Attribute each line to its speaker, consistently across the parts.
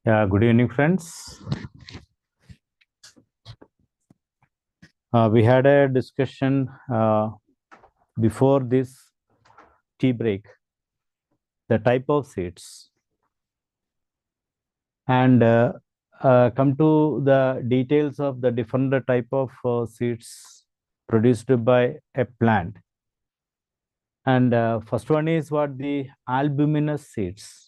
Speaker 1: Yeah, good evening, friends. We had a discussion before this tea break, the type of seeds, and come to the details of the different type of seeds produced by a plant. And first one is what the albuminous seeds.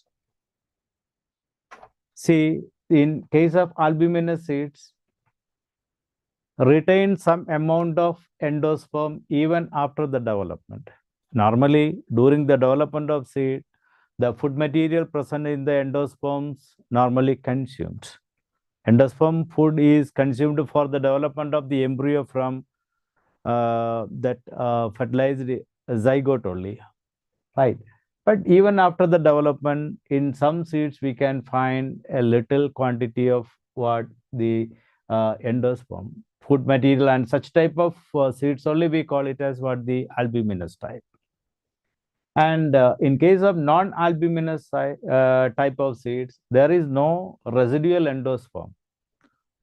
Speaker 1: See, in case of albuminous seeds, retain some amount of endosperm even after the development. Normally, during the development of seed, the food material present in the endosperms normally consumed. Endosperm food is consumed for the development of the embryo from that fertilized zygote only, right? But even after the development, in some seeds, we can find a little quantity of what the endosperm food material, and such type of seeds only we call it as what the albuminous type. And in case of non-albuminous type of seeds, there is no residual endosperm,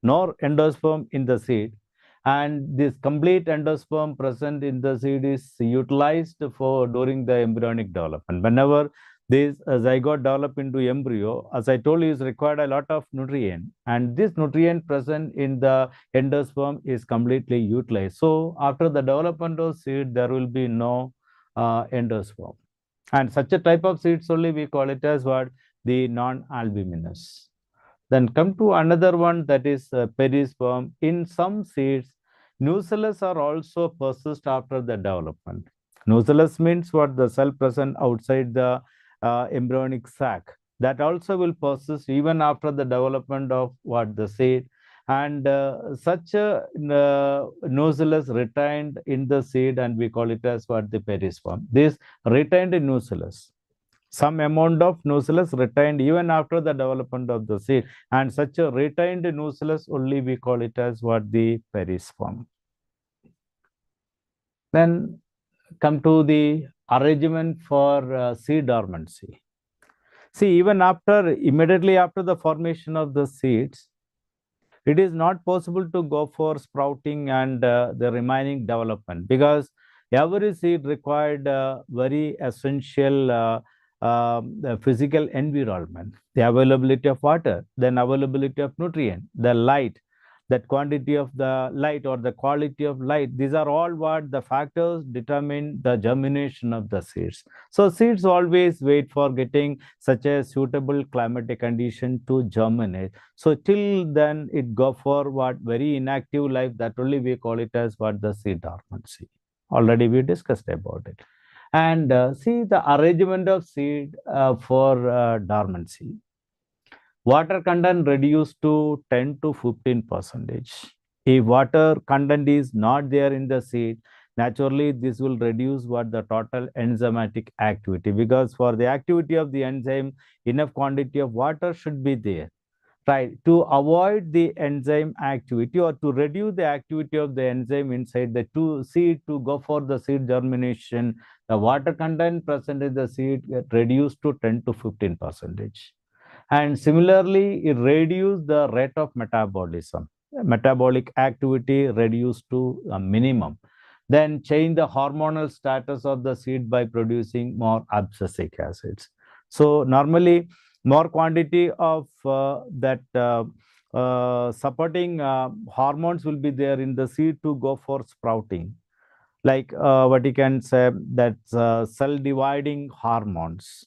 Speaker 1: nor endosperm in the seed. And this complete endosperm present in the seed is utilized for during the embryonic development. Whenever this zygote develop into embryo, as I told you, is required a lot of nutrient, and this nutrient present in the endosperm is completely utilized. So after the development of seed, there will be no endosperm. And such a type of seeds only we call it as what? The non-albuminous. Then come to another one, that is perisperm. In some seeds, nucellus are also persist after the development. Nucellus means what? The cell present outside the embryonic sac. That also will persist even after the development of what? The seed. And such a nucellus retained in the seed, and we call it as what? The perisperm. This retained nucellus, some amount of nucellus retained even after the development of the seed, and such a retained nucellus only we call it as what? The perisperm. Then come to the arrangement for seed dormancy. See, even immediately after the formation of the seeds, it is not possible to go for sprouting and the remaining development, because every seed required very essential the physical environment, the availability of water, then availability of nutrient, the light, that quantity of the light or the quality of light. These are all what the factors determine the germination of the seeds. So seeds always wait for getting such a suitable climatic condition to germinate. So till then it go for what? Very inactive life. That only we call it as what? The seed dormancy. Already we discussed about it. And see the arrangement of seed for dormancy. Water content reduced to 10 to 15%. If water content is not there in the seed, naturally this will reduce what? The total enzymatic activity, because for the activity of the enzyme, enough quantity of water should be there. Right, to avoid the enzyme activity or to reduce the activity of the enzyme inside the seed to go for the seed germination, the water content present in the seed get reduced to 10 to 15%. And similarly, it reduces the rate of metabolism. Metabolic activity reduced to a minimum. Then change the hormonal status of the seed by producing more abscisic acids. So normally, more quantity of that supporting hormones will be there in the seed to go for sprouting, like what you can say, that's cell dividing hormones.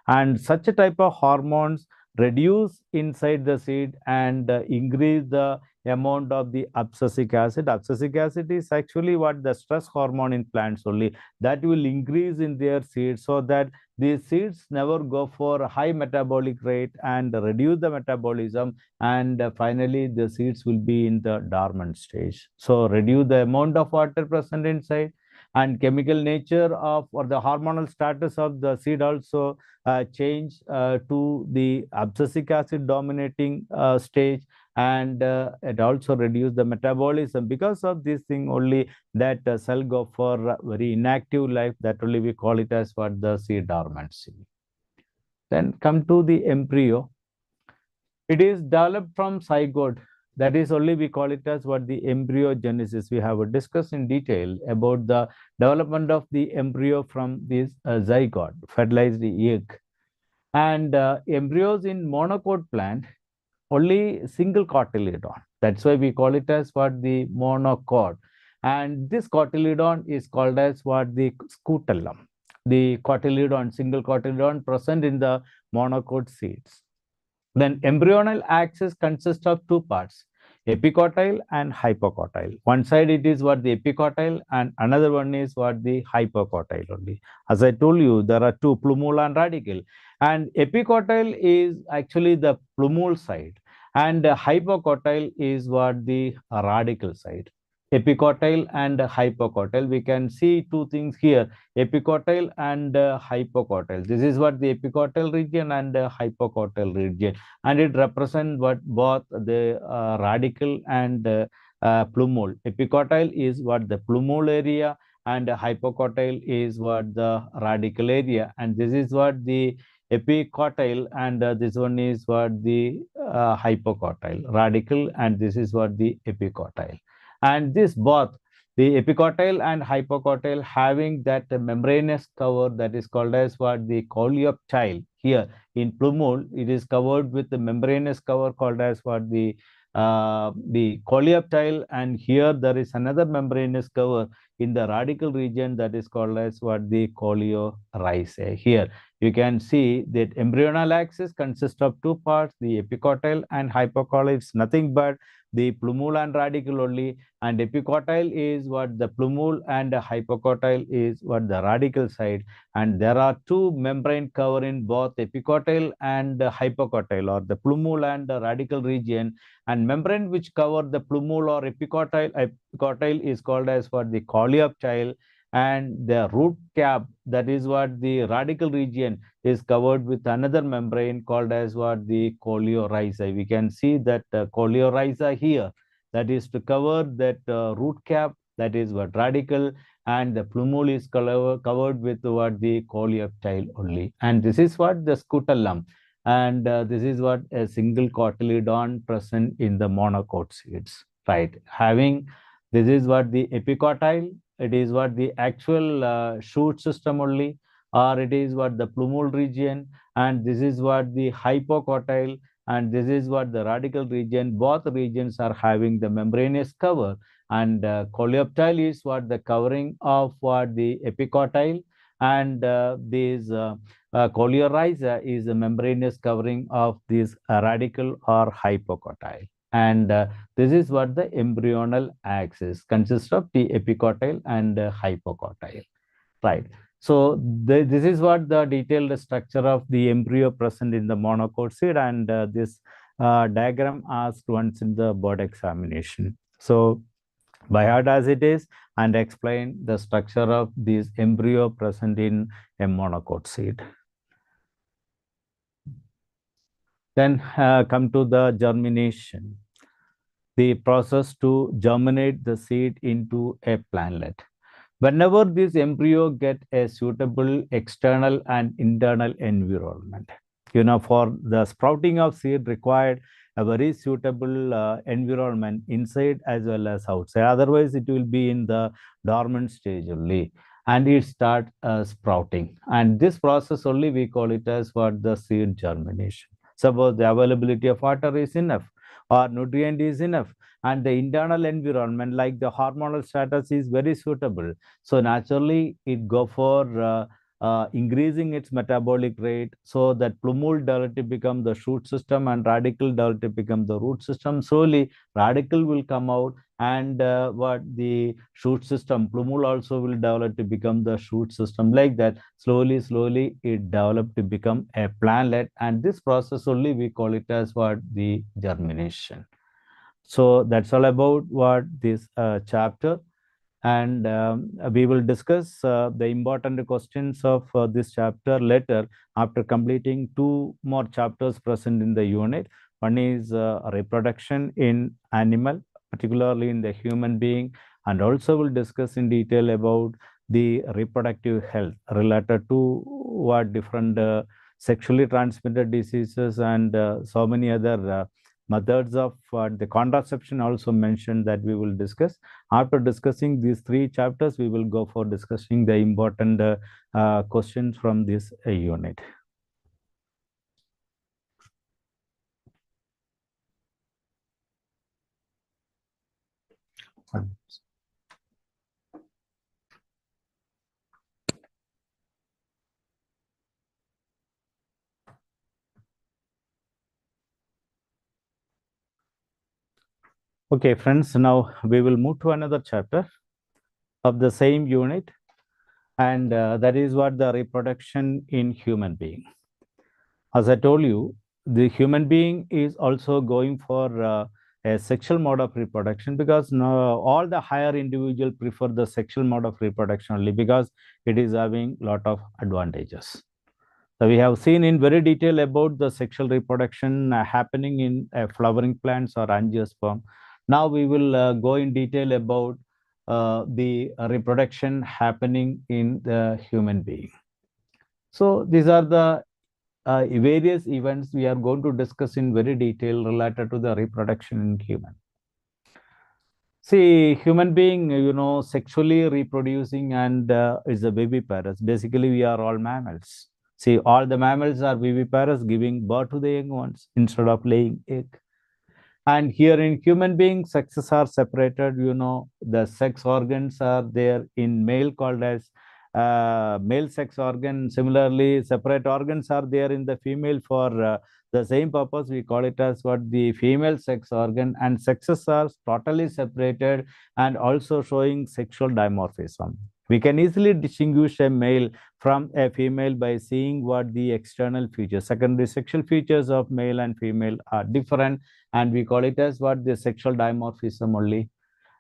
Speaker 1: And such a type of hormones reduce inside the seed and increase the amount of the abscisic acid. Abscisic acid is actually what? The stress hormone in plants only, that will increase in their seeds, so that these seeds never go for a high metabolic rate and reduce the metabolism, and finally the seeds will be in the dormant stage. So reduce the amount of water present inside, and chemical nature of or the hormonal status of the seed also change to the abscisic acid dominating stage, and it also reduce the metabolism. Because of this thing only, that cell go for very inactive life. That only we call it as what? The seed dormancy. Then come to the embryo. It is developed from zygote. That is only we call it as what the embryogenesis. We have discussed in detail about the development of the embryo from this zygote, fertilized egg. And embryos in monocot plant only single cotyledon. That's why we call it as what the monocot. And this cotyledon is called as what the scutellum. The cotyledon, single cotyledon present in the monocot seeds. Then embryonal axis consists of two parts, epicotyle and hypocotyle. One side it is what the epicotyle and another one is what the hypocotyle only. As I told you, there are two, plumule and radicle. And epicotyle is actually the plumule side and hypocotyle is what the radical side. Epicotyle and hypocotyle, we can see two things here, epicotyle and hypocotyle. This is what the epicotyle region and hypocotyle region, and it represents what both the radical and plumule. Epicotyle is what the plumule area and hypocotyle is what the radical area, and this is what the epicotyle and this one is what the hypocotyle radical, and this is what the epicotyle. And this both the epicotyle and hypocotyle having that membranous cover that is called as what the coleoptile. Here in plumule it is covered with the membranous cover called as what the coleoptile, and here there is another membranous cover in the radical region that is called as what the coleorhizae. Here you can see that embryonal axis consists of two parts, the epicotyle and hypocotyle. It's nothing but the plumule and radical only, and epicotyle is what the plumule and hypocotyle is what the radical side, and there are two membrane cover in both epicotyle and hypocotyle, or the plumule and the radical region, and membrane which cover the plumule or epicotyle is called as what the coleoptile, and the root cap, that is what the radical region, is covered with another membrane called as what the coleorhizae. We can see that coleorhizae here, that is to cover that root cap, that is what radical, and the plumule is covered with what the coleoptile only, and this is what the scutellum, and this is what a single cotyledon present in the monocot seeds, right? Having this is what the epicotyle, it is what the actual shoot system only, or it is what the plumule region, and this is what the hypocotyle, and this is what the radical region. Both regions are having the membranous cover, and coleoptile is what the covering of what the epicotyle, and this coleorhiza is the membranous covering of this radical or hypocotyle, and this is what the embryonal axis consists of, the epicotyle and hypocotyle, right? So this is what the detailed structure of the embryo present in the monocot seed, and this diagram asked once in the board examination. So by heart as it is, and explain the structure of this embryo present in a monocot seed. Then come to the germination, the process to germinate the seed into a plantlet. Whenever this embryo get a suitable external and internal environment, for the sprouting of seed required a very suitable environment inside as well as outside. Otherwise, it will be in the dormant stage only, and it start sprouting. And this process only we call it as what the seed germination. Suppose the availability of water is enough or nutrient is enough, and the internal environment like the hormonal status is very suitable, so naturally it go for increasing its metabolic rate, so that plumule develop to become the shoot system and radical develop to become the root system. Slowly radical will come out, and what the shoot system, plumule also will develop to become the shoot system. Like that, slowly it developed to become a plantlet, and this process only we call it as what the germination. So that's all about what this chapter, and we will discuss the important questions of this chapter later, after completing two more chapters present in the unit. One is reproduction in animal, particularly in the human being, and also we'll discuss in detail about the reproductive health related to what different sexually transmitted diseases, and so many other methods of the contraception also mentioned that we will discuss. After discussing these 3 chapters, we will go for discussing the important questions from this unit. Okay, friends, now we will move to another chapter of the same unit, and that is what the reproduction in human being. As I told you, the human being is also going for a sexual mode of reproduction, because now all the higher individuals prefer the sexual mode of reproduction only because it is having a lot of advantages. So we have seen in very detail about the sexual reproduction happening in flowering plants or angiosperm. Now we will go in detail about the reproduction happening in the human being. So these are the various events we are going to discuss in very detail related to the reproduction in human. See, human being, sexually reproducing and is a viviparous. Basically, we are all mammals. See, all the mammals are viviparous, giving birth to the young ones instead of laying egg. And here in human beings, sexes are separated. The sex organs are there in male called as male sex organ. Similarly, separate organs are there in the female for the same purpose. We call it as what the female sex organ, and sexes are totally separated and also showing sexual dimorphism. We can easily distinguish a male from a female by seeing what the external features, secondary sexual features of male and female are different, and we call it as what the sexual dimorphism only.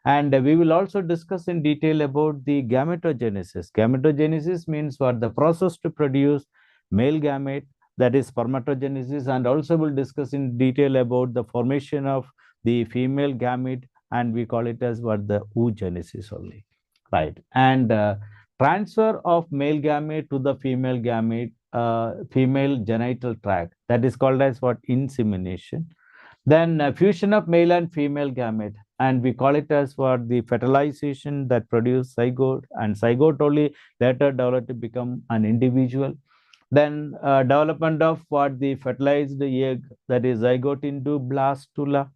Speaker 1: And we will also discuss in detail about the gametogenesis. Gametogenesis means what? The process to produce male gamete, that is spermatogenesis, and also we'll discuss in detail about the formation of the female gamete, and we call it as what? The oogenesis only, right? And transfer of male gamete to the female gamete, female genital tract, that is called as what? Insemination. Then fusion of male and female gamete, and we call it as what? The fertilization that produce zygote, and zygote only later develop to become an individual. Then development of what? The fertilized egg, that is zygote into blastula.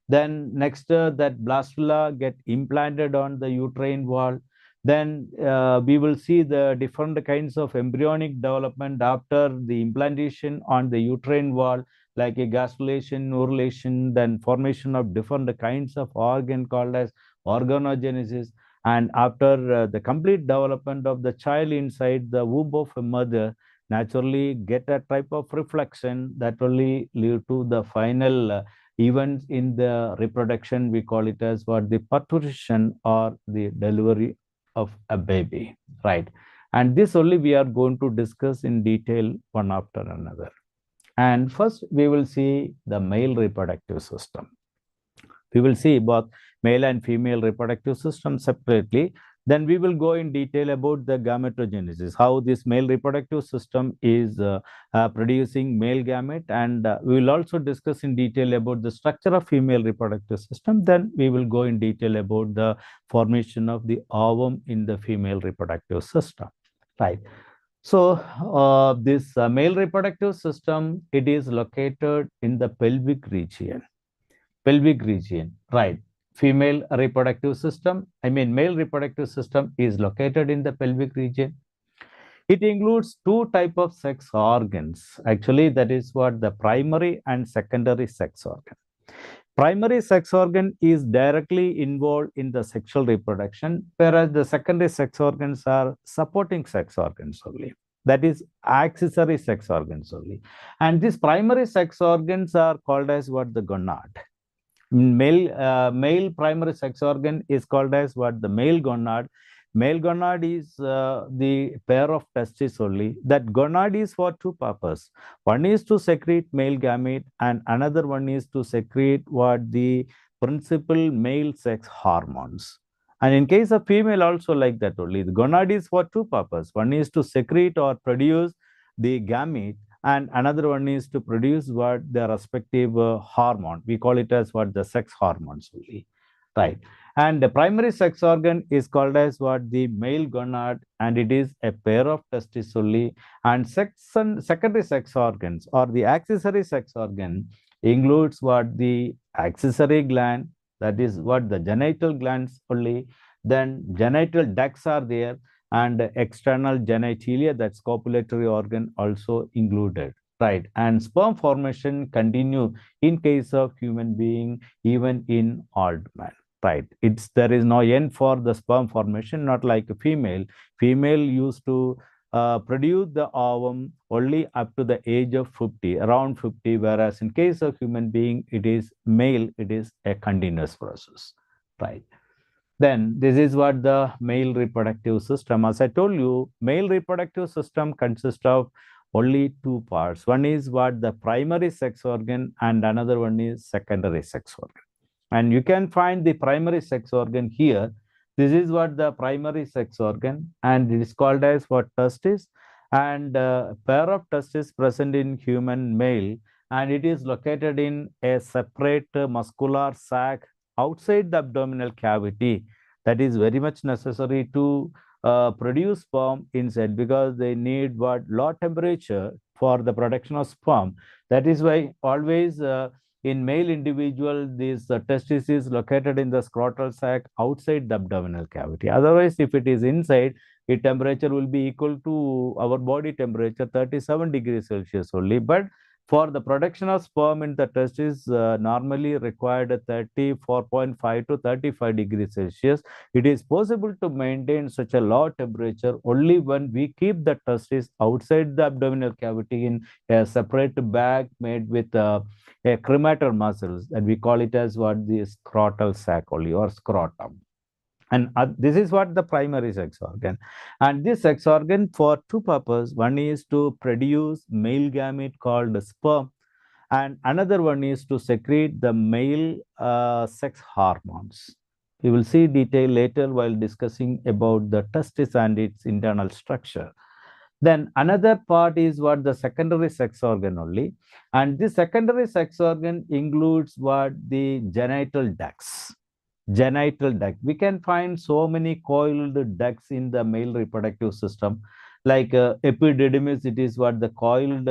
Speaker 1: Then next that blastula get implanted on the uterine wall. Then we will see the different kinds of embryonic development after the implantation on the uterine wall, like a gastrulation, neurulation, then formation of different kinds of organ called as organogenesis. And after the complete development of the child inside the womb of a mother, naturally get a type of reflection that only lead to the final events in the reproduction. We call it as what? The parturition or the delivery of a baby, right? And this only we are going to discuss in detail one after another. And first, we will see the male reproductive system. We will see both male and female reproductive system separately. Then we will go in detail about the gametogenesis, how this male reproductive system is producing male gamete, and we will also discuss in detail about the structure of female reproductive system. Then we will go in detail about the formation of the ovum in the female reproductive system, right? So this male reproductive system, it is located in the pelvic region, right? Female reproductive system, male reproductive system is located in the pelvic region. It includes 2 types of sex organs. Actually, that is what? The primary and secondary sex organ. Primary sex organ is directly involved in the sexual reproduction, whereas the secondary sex organs are supporting sex organs only. That is accessory sex organs only. And these primary sex organs are called as what? The gonad. Male primary sex organ is called as what? The male gonad. Male gonad is the pair of testes only. That gonad is for 2 purposes. One is to secrete male gamete, and another one is to secrete what? The principal male sex hormones. And in case of female also like that only. The gonad is for 2 purposes. One is to secrete or produce the gamete, and another one is to produce what the respective hormone. We call it as what the sex hormones only, right? And the primary sex organ is called as what the male gonad, and it is a pair of testes only. And secondary sex organs or the accessory sex organ includes what the accessory gland, that is what the genital glands only. Then genital ducts are there, and external genitalia, that's copulatory organ, also included, right? And sperm formation continue in case of human being, even in old man, right? It's there is no end for the sperm formation, not like a female. Female used to produce the ovum only up to the age of 50, around 50, whereas in case of human being, it is male, it is a continuous process, right? Then this is what the male reproductive system. As I told you, male reproductive system consists of only two parts. One is what the primary sex organ, and another one is secondary sex organ. And you can find the primary sex organ here. This is what the primary sex organ, and it is called as what testis, and a pair of testes present in human male, and it is located in a separate muscular sac outside the abdominal cavity. That is very much necessary to produce sperm inside, because they need what low temperature for the production of sperm. That is why always in male individual, this testis is located in the scrotal sac outside the abdominal cavity. Otherwise, if it is inside, its temperature will be equal to our body temperature, 37 degrees Celsius only. But for the production of sperm in the testis, normally required 34.5 to 35 degrees Celsius. It is possible to maintain such a low temperature only when we keep the testis outside the abdominal cavity in a separate bag made with a cremator muscles, and we call it as what the scrotal sac only, or scrotum. And this is what the primary sex organ. And this sex organ for two purposes. One is to produce male gamete called sperm, and another one is to secrete the male sex hormones. We will see detail later while discussing about the testis and its internal structure. Then another part is what the secondary sex organ only. And this secondary sex organ includes what the genital ducts. Genital duct. We can find so many coiled ducts in the male reproductive system. Like epididymis, it is what the coiled,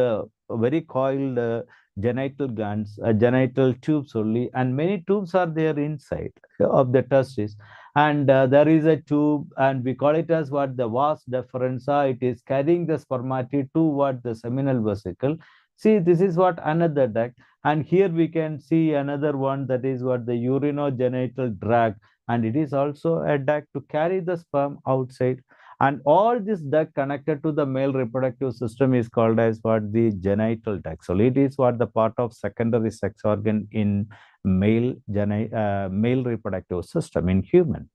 Speaker 1: very coiled genital glands, genital tubes only, and many tubes are there inside of the testis. And there is a tube, and we call it as what the vas deferens. It is carrying the spermatid to what the seminal vesicle. See, this is what another duct. And here we can see another one, that is what the urinogenital tract, and it is also a duct to carry the sperm outside. And all this duct connected to the male reproductive system is called as what the genital duct. So it is what the part of secondary sex organ in male reproductive system in human.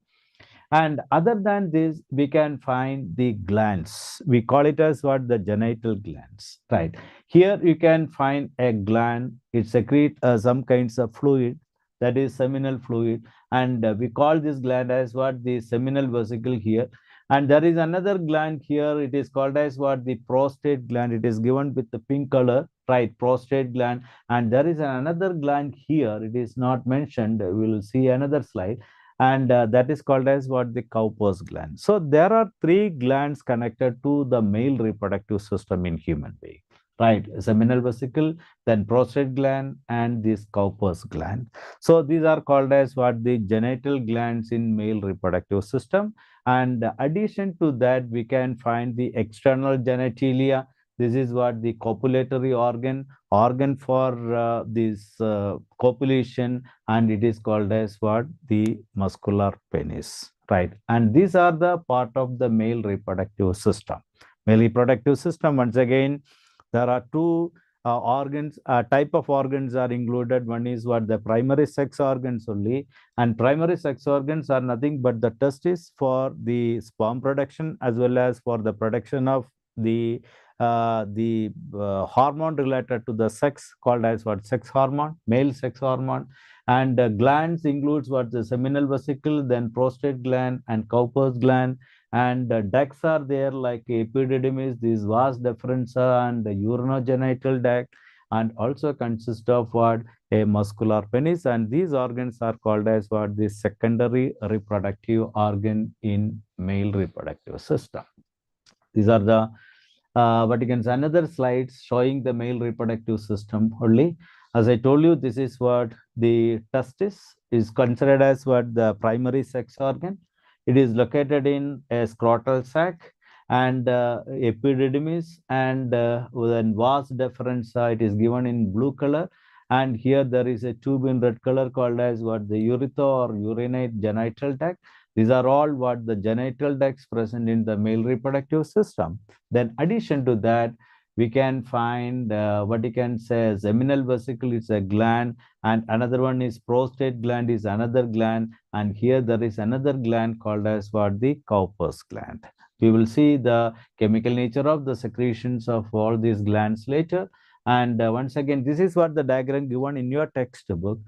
Speaker 1: And other than this, we can find the glands. We call it as what the genital glands, right? Here you can find a gland. It secretes some kinds of fluid, that is seminal fluid. And we call this gland as what the seminal vesicle here. And there is another gland here. It is called as what the prostate gland. It is given with the pink color, right? Prostate gland. And there is another gland here. It is not mentioned. We will see another slide. And that is called as what the Cowper's gland. So there are three glands connected to the male reproductive system in human being, right? Seminal vesicle, then prostate gland, and this Cowper's gland. So these are called as what the genital glands in male reproductive system. And addition to that, we can find the external genitalia. This is what the copulatory organ for this copulation, and it is called as what the muscular penis, right? And these are the part of the male reproductive system. Male reproductive system, once again, there are two organs, type of organs are included. One is what the primary sex organs only, and primary sex organs are nothing but the testis for the sperm production, as well as for the production of the hormone related to the sex, called as what sex hormone, male sex hormone. And glands includes what the seminal vesicle, then prostate gland and Cowper's gland. And ducts are there like epididymis, this vas deferens and the urinogenital duct, and also consist of what? A muscular penis, and these organs are called as what? The secondary reproductive organ in male reproductive system. These are the Vatican's another slides showing the male reproductive system only. As I told you, this is what the testis is considered as what the primary sex organ. It is located in a scrotal sac and epididymis, and then vas deferens, it is given in blue color. And here there is a tube in red color called as what? The urethra or urinate genital duct. These are all what? The genital ducts present in the male reproductive system. Then addition to that, we can find what you can say seminal vesicle is a gland, and another one is prostate gland is another gland, and here there is another gland called as what? The Cowper's gland. We will see the chemical nature of the secretions of all these glands later. And once again, this is what the diagram given in your textbook,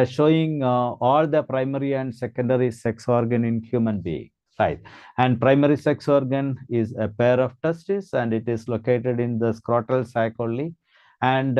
Speaker 1: showing all the primary and secondary sex organ in human being, right? And primary sex organ is a pair of testes, and it is located in the scrotal sac only. And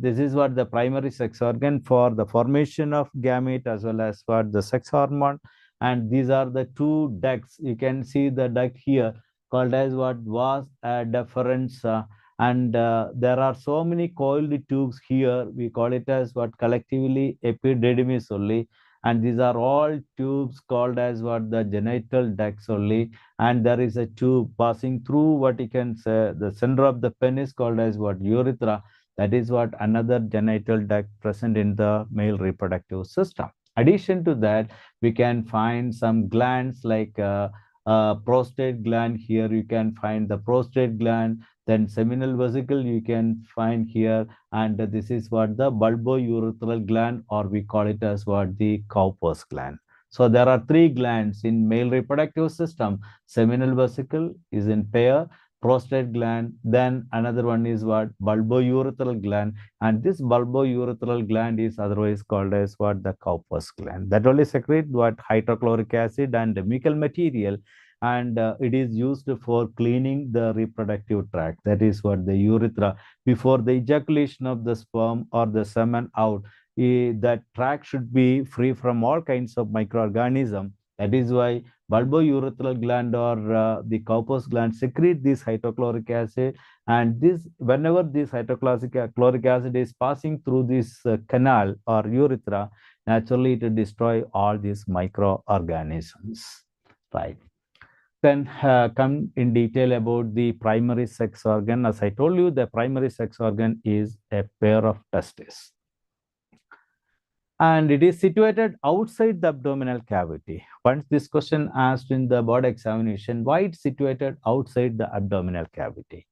Speaker 1: this is what the primary sex organ for the formation of gamete as well as for the sex hormone. And these are the two ducts. You can see the duct here called as what? Vas deferens. And there are so many coiled tubes here. We call it as what? Collectively epididymis only. And these are all tubes called as what? The genital ducts only. And there is a tube passing through what you can say the center of the penis called as what? Urethra. That is what? Another genital duct present in the male reproductive system. Addition to that, we can find some glands like prostate gland. Here you can find the prostate gland. Then seminal vesicle you can find here, and this is what? The bulbourethral gland, or we call it as what? The Cowper's gland. So there are three glands in male reproductive system. Seminal vesicle is in pair, prostate gland, then another one is what? Bulbourethral gland, and this bulbourethral gland is otherwise called as what? The Cowper's gland. That only secrete what? Hydrochloric acid and mucal material, and it is used for cleaning the reproductive tract. That is what? The urethra. Before the ejaculation of the sperm or the semen out, that tract should be free from all kinds of microorganisms. That is why bulbourethral gland or the Cowper's gland secrete this hydrochloric acid, and this whenever this hydrochloric acid is passing through this canal or urethra, naturally it will destroy all these microorganisms, right? Then come in detail about the primary sex organ. As I told you, the primary sex organ is a pair of testes. And it is situated outside the abdominal cavity. Once this question asked in the board examination, why it's situated outside the abdominal cavity?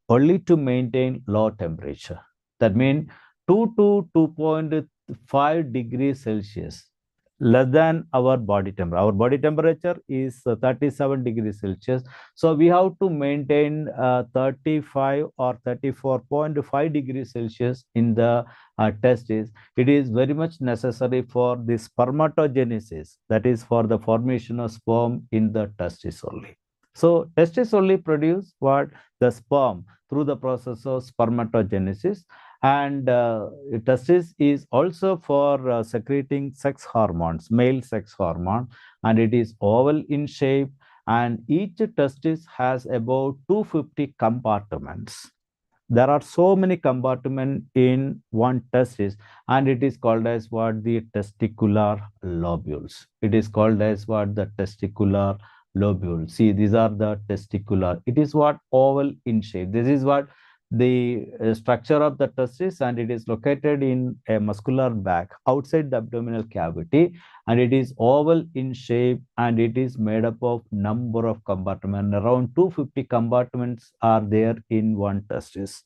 Speaker 1: Only to maintain low temperature. That means 2 to 2.5 degrees Celsius less than our body temperature. Our body temperature is 37 degrees Celsius. So we have to maintain 35 or 34.5 degrees Celsius in the testes. It is very much necessary for the spermatogenesis. That is for the formation of sperm in the testis only. So testis only produce what? The sperm through the process of spermatogenesis. And testis is also for secreting sex hormones, male sex hormone, and it is oval in shape, and each testis has about 250 compartments. There are so many compartments in one testis, and it is called as what? The testicular lobules. It is called as what? The testicular lobules. See, these are the testicular. It is what? Oval in shape. This is what? The structure of the testis, and it is located in a muscular bag outside the abdominal cavity, and it is oval in shape, and it is made up of number of compartments. Around 250 compartments are there in one testis,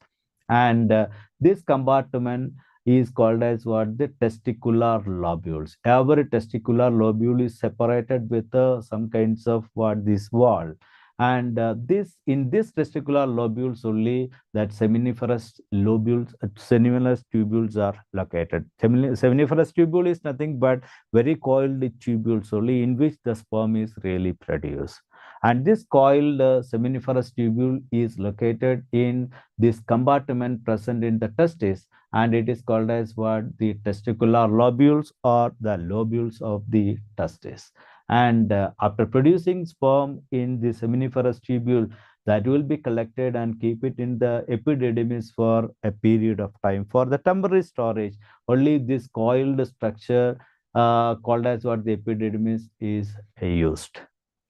Speaker 1: and this compartment is called as what? The testicular lobules. Every testicular lobule is separated with some kinds of what? This wall. And in this testicular lobules only that seminiferous lobules, seminiferous tubules are located. Seminiferous tubule is nothing but very coiled tubules only in which the sperm is really produced. And this coiled seminiferous tubule is located in this compartment present in the testis, and it is called as what the testicular lobules or the lobules of the testis. And after producing sperm in the seminiferous tubule, that will be collected and keep it in the epididymis for a period of time. For the temporary storage, only this coiled structure called as what the epididymis is used,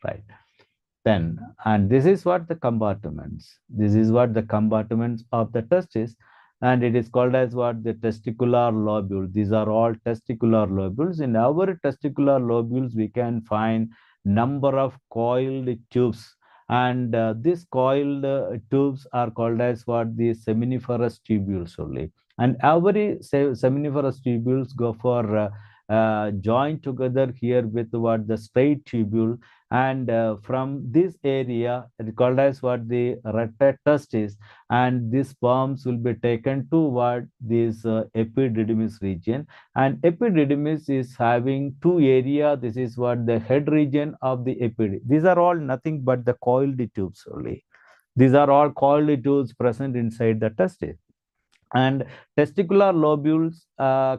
Speaker 1: right? Then, and this is what the compartments. This is what the compartments of the testis, and it is called as what the testicular lobule. These are all testicular lobules. In our testicular lobules, we can find number of coiled tubes, and these coiled tubes are called as what the seminiferous tubules only. And every seminiferous tubules go for join together here with what the straight tubule, and from this area it called as what the rectus testis, and these sperms will be taken to what this epididymis region. And epididymis is having two area. This is what the head region of the epididymis. These are all nothing but the coiled tubes only. These are all coiled tubes present inside the testis. And testicular lobules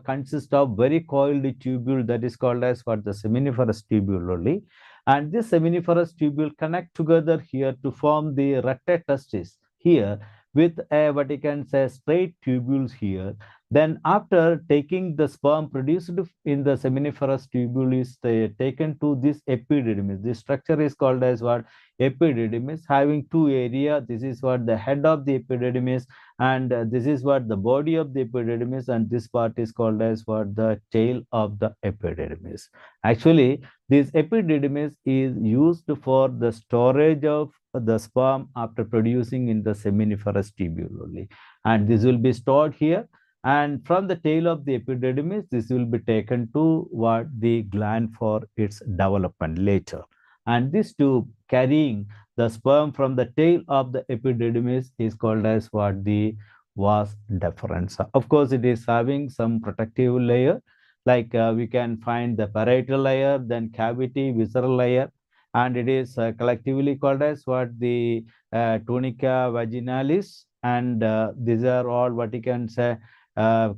Speaker 1: consist of very coiled tubule that is called as what the seminiferous tubule only. And this seminiferous tubule connect together here to form the rectus testis here with a what you can say straight tubules here. Then after taking the sperm produced in the seminiferous tubule is taken to this epididymis. This structure is called as what epididymis, having two area. This is what the head of the epididymis, and this is what the body of the epididymis, and this part is called as what the tail of the epididymis. Actually, this epididymis is used for the storage of the sperm after producing in the seminiferous tubule only, and this will be stored here. And from the tail of the epididymis, this will be taken to what the gland for its development later. And this tube carrying the sperm from the tail of the epididymis is called as what the vas deferens. Of course, it is having some protective layer, like we can find the parietal layer, then cavity, visceral layer, and it is collectively called as what the tunica vaginalis, and these are all what you can say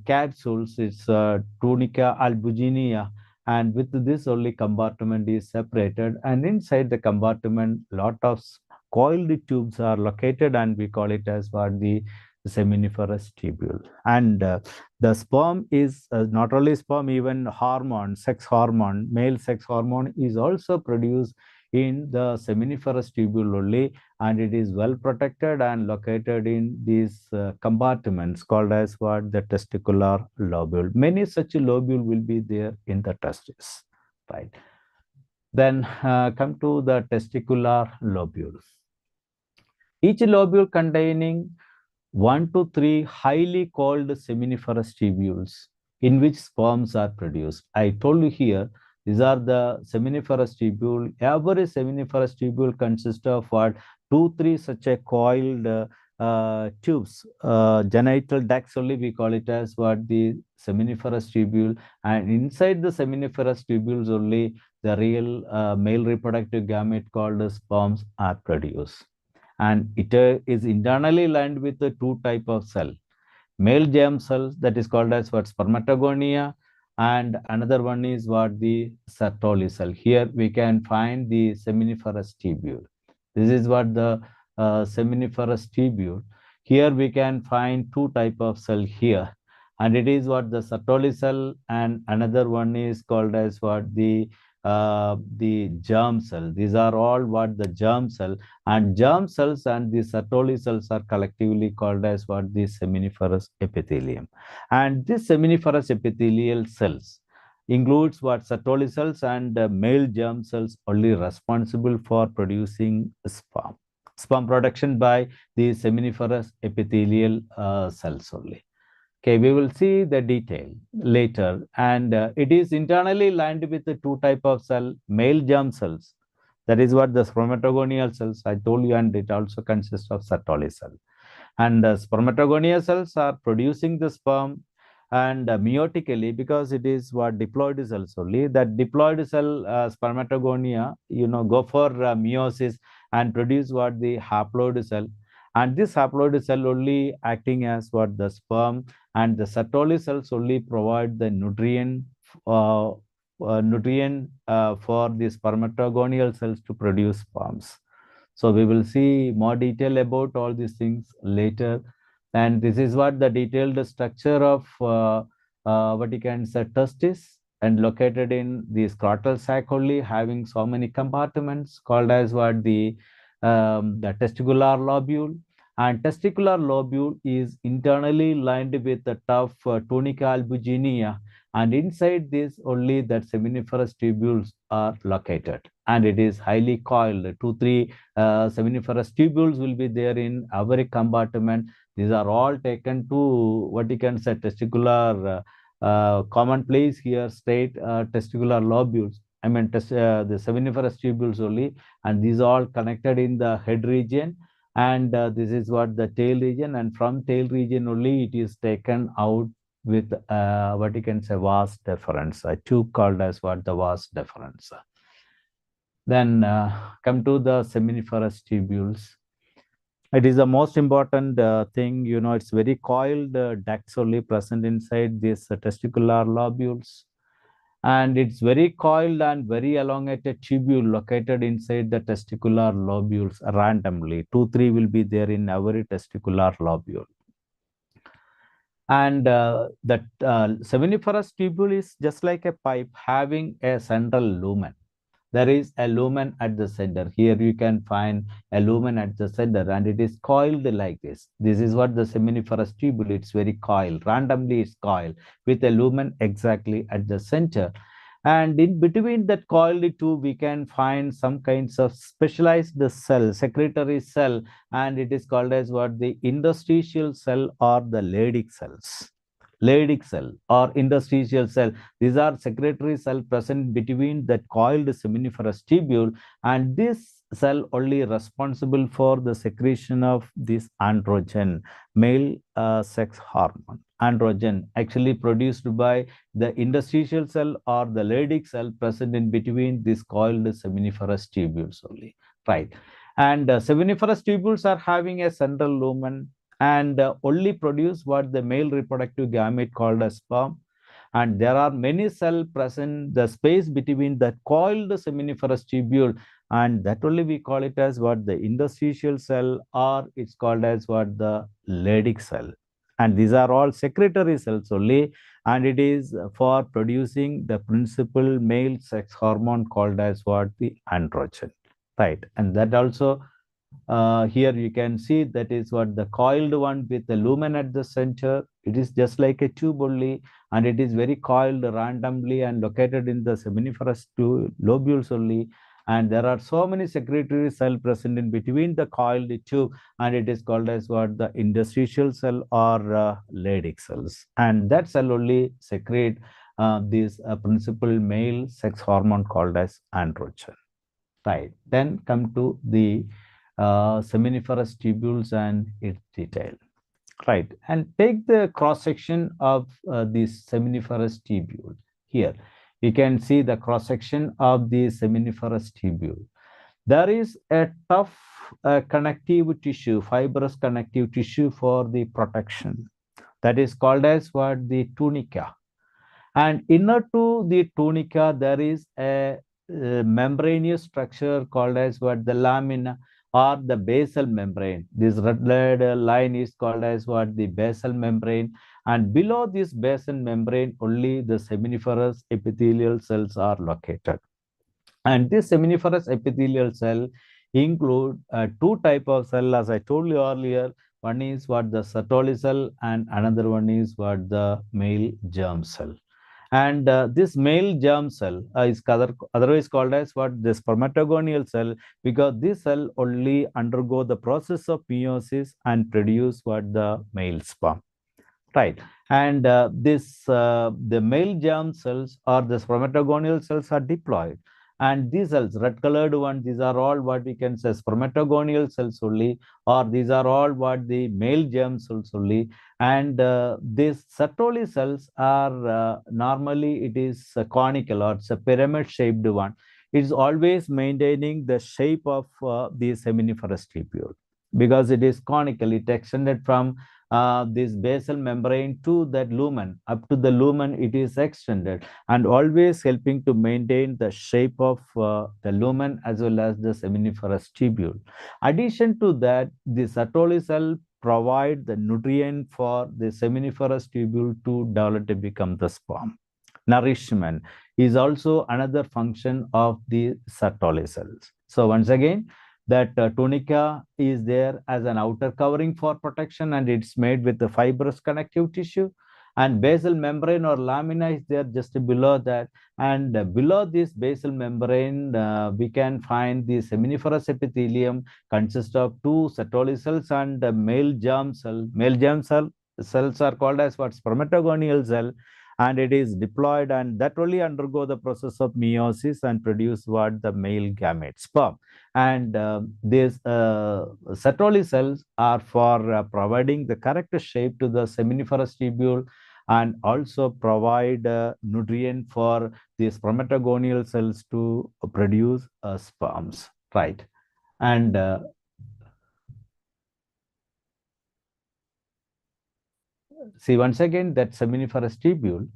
Speaker 1: capsules. It's tunica albuginea, and with this only compartment is separated, and inside the compartment lot of coiled tubes are located, and we call it as what the seminiferous tubule. And the sperm is not only sperm, even hormone, sex hormone, male sex hormone is also produced in the seminiferous tubule only, and it is well protected and located in these compartments called as what the testicular lobule. Many such lobule will be there in the testis, right? Then come to the testicular lobule. Each lobule containing 1 to 3 highly coiled seminiferous tubules in which sperms are produced. I told you here, these are the seminiferous tubule. Every seminiferous tubule consists of what? 2-3 such a coiled tubes, genital ducts only we call it as what the seminiferous tubule, and inside the seminiferous tubules only the real male reproductive gamete called sperms are produced. And it is internally lined with the two type of cell, male germ cells that is called as what spermatogonia, and another one is what the Sertoli cell. Here we can find the seminiferous tubule. This is what the seminiferous tubule. Here we can find two type of cell here, and it is what the Sertoli cell, and another one is called as what the germ cell. These are all what the germ cell, and germ cells and the Sertoli cells are collectively called as what the seminiferous epithelium. And this seminiferous epithelial cells includes what Sertoli cells and male germ cells only responsible for producing sperm. Sperm production by the seminiferous epithelial cells only. Okay, we will see the detail later, and it is internally lined with the two type of cell, male germ cells That is what the spermatogonial cells I told you, and it also consists of Sertoli cell. And spermatogonial cells are producing the sperm, and meiotically, because it is what diploid cells only, that diploid cell spermatogonia, go for meiosis and produce what the haploid cell. And this haploid cell only acting as what the sperm, and the Sertoli cells only provide the uh, nutrient for the spermatogonial cells to produce sperms. So we will see more detail about all these things later. And this is what the detailed structure of what you can say testis, and located in the scrotal sac only, having so many compartments called as what the testicular lobule. And testicular lobule is internally lined with the tough tunica albuginea, and inside this only that seminiferous tubules are located, and it is highly coiled. 2-3 seminiferous tubules will be there in every compartment. These are all taken to what you can say testicular common place here, straight testicular lobules. I mean, the seminiferous tubules only, and these all connected in the head region, and this is what the tail region, and from tail region only it is taken out with what you can say vas deferens, a tube called as what the vas deferens. Then come to the seminiferous tubules. It is the most important thing, it's very coiled ducts only present inside these testicular lobules. And it's very coiled and very elongated tubule located inside the testicular lobules randomly. 2-3 will be there in every testicular lobule. And that seminiferous tubule is just like a pipe having a central lumen. There is a lumen at the center. Here you can find a lumen at the center, and it is coiled like this. This is what the seminiferous tubule, it's very coiled. Randomly it's coiled with a lumen exactly at the center. And in between that coiled tube, we can find some kinds of specialized cell, secretory cell, and it is called as what the interstitial cell or the Leydig cells. Leydig cell or interstitial cell. These are secretory cell present between that coiled seminiferous tubule, and this cell only responsible for the secretion of this androgen, male sex hormone. Androgen actually produced by the interstitial cell or the Leydig cell present in between this coiled seminiferous tubules only, right? And seminiferous tubules are having a central lumen, and only produce what the male reproductive gamete called as sperm. And there are many cells present the space between the coiled seminiferous tubule, and that only we call it as what the interstitial cell, or it's called as what the Leydig cell. And these are all secretory cells only, and it is for producing the principal male sex hormone called as what the androgen, right? And that also here you can see that is what the coiled one with the lumen at the center. It is just like a tube only, and it is very coiled randomly and located in the seminiferous lobules only. And there are so many secretory cells present in between the coiled tube, and it is called as what the interstitial cell or Leydig cells. And that cell only secrete this principal male sex hormone called as androgen, right? Then come to the seminiferous tubules and its detail, right? And take the cross section of this seminiferous tubule. Here we can see the cross section of the seminiferous tubule. There is a tough connective tissue, fibrous connective tissue for the protection, that is called as what the tunica. And inner to the tunica there is a membranous structure called as what the lamina or the basal membrane. This red line is called as what the basal membrane, and below this basal membrane only the seminiferous epithelial cells are located. And this seminiferous epithelial cell include two type of cell, as I told you earlier. One is what the Sertoli cell, and another one is what the male germ cell. And this male germ cell is otherwise called as what the spermatogonial cell, because this cell only undergo the process of meiosis and produce what the male sperm, right? And the male germ cells or the spermatogonial cells are diploid, And these cells, red colored one, these are all what we can say spermatogonial cells only, or these are all what the male germ cells only. And these Sertoli cells are normally it is conical, or it's a pyramid shaped one. It's always maintaining the shape of the seminiferous tubule because it is conical. It extended from this basal membrane to that lumen. Up to the lumen, it is extended and always helping to maintain the shape of the lumen as well as the seminiferous tubule. Addition to that, the Sertoli cell provide the nutrient for the seminiferous tubule to develop to become the sperm. Nourishment is also another function of the Sertoli cells. So once again, that tunica is there as an outer covering for protection, and it's made with the fibrous connective tissue, and basal membrane or lamina is there just below that. And below this basal membrane, we can find the seminiferous epithelium consists of two Sertoli cells and male germ cell. Male germ cells are called as what? Spermatogonial cell, and it is diploid, and that only undergo the process of meiosis and produce what? The male gamete, sperm. And these Sertoli cells are for providing the correct shape to the seminiferous tubule and also provide nutrient for the spermatogonial cells to produce sperms, right? And see once again that seminiferous tubule,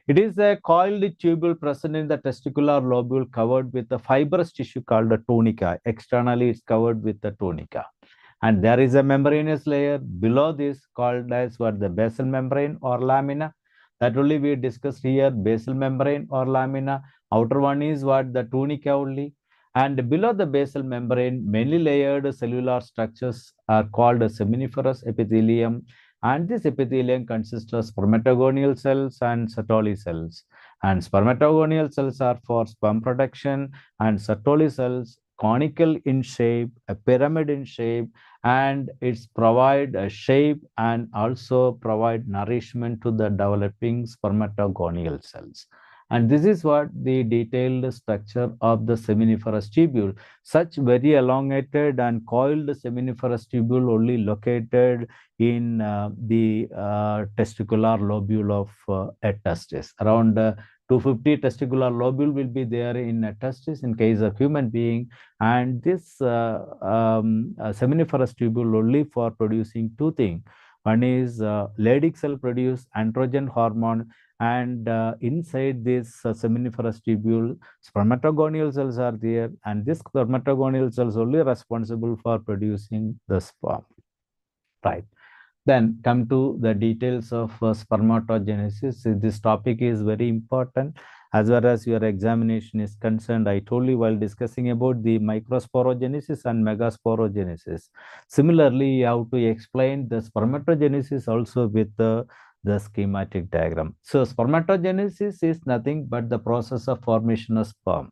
Speaker 1: it is a coiled tubule present in the testicular lobule covered with a fibrous tissue called a tunica. Externally, it's covered with the tunica. And there is a membranous layer below this called as what? The basal membrane or lamina. That only we discussed here, basal membrane or lamina. Outer one is what? The tunica only. And below the basal membrane, many layered cellular structures are called seminiferous epithelium. And this epithelium consists of spermatogonial cells and Sertoli cells. And spermatogonial cells are for sperm production, and Sertoli cells conical in shape, a pyramid in shape, and it's provide a shape and also provide nourishment to the developing spermatogonial cells. And this is what the detailed structure of the seminiferous tubule. Such very elongated and coiled seminiferous tubule only located in the testicular lobule of a testis. Around 250 testicular lobule will be there in a testis in case of human being, and this seminiferous tubule only for producing two things. One is Leydig cell produce androgen hormone, and inside this seminiferous tubule, spermatogonial cells are there, and this spermatogonial cells only responsible for producing the sperm, right? Then come to the details of spermatogenesis. This topic is very important as far as your examination is concerned. I told you while discussing about the microsporogenesis and megasporogenesis. Similarly, you have to explain the spermatogenesis also with the schematic diagram. So spermatogenesis is nothing but the process of formation of sperm.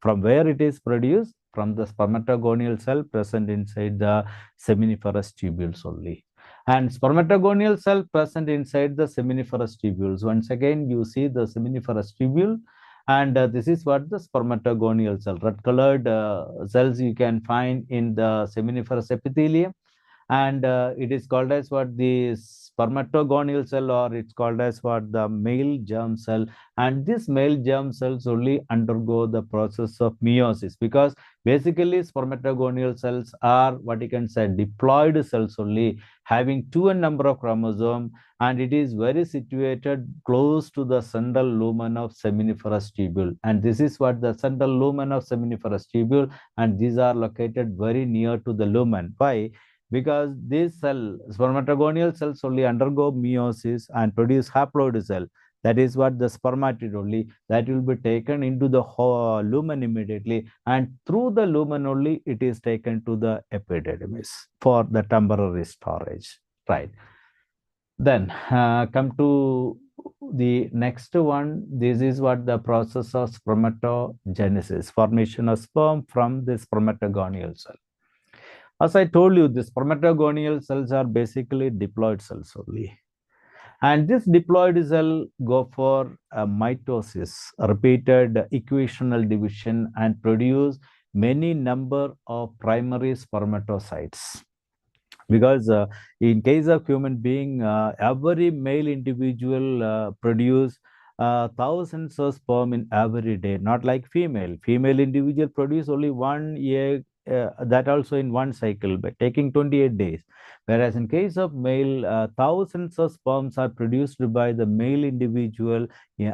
Speaker 1: From where it is produced? From the spermatogonial cell present inside the seminiferous tubules only. And spermatogonial cell present inside the seminiferous tubules. Once again, you see the seminiferous tubule, and this is what the spermatogonial cell. Red colored cells you can find in the seminiferous epithelium, and it is called as what? The spermatogonial cell, or it's called as what? The male germ cell. And this male germ cells only undergo the process of meiosis, because basically spermatogonial cells are what you can say diploid cells only, having two number of chromosomes, and it is very situated close to the central lumen of seminiferous tubule. And this is what? The central lumen of seminiferous tubule, and these are located very near to the lumen. Why? Because these spermatogonial cells only undergo meiosis and produce haploid cell. That is what? The spermatid only, that will be taken into the lumen immediately, and through the lumen only it is taken to the epididymis for the temporary storage, right? Then come to the next one. This is what? The process of spermatogenesis, formation of sperm from the spermatogonial cell. As I told you, the spermatogonial cells are basically diploid cells only. And this diploid cell go for mitosis, repeated equational division, and produce many number of primary spermatocytes. Because in case of human being, every male individual produce thousands of sperm in every day, not like female. Female individual produce only one egg, that also in one cycle, by taking 28 days. Whereas in case of male, thousands of sperms are produced by the male individual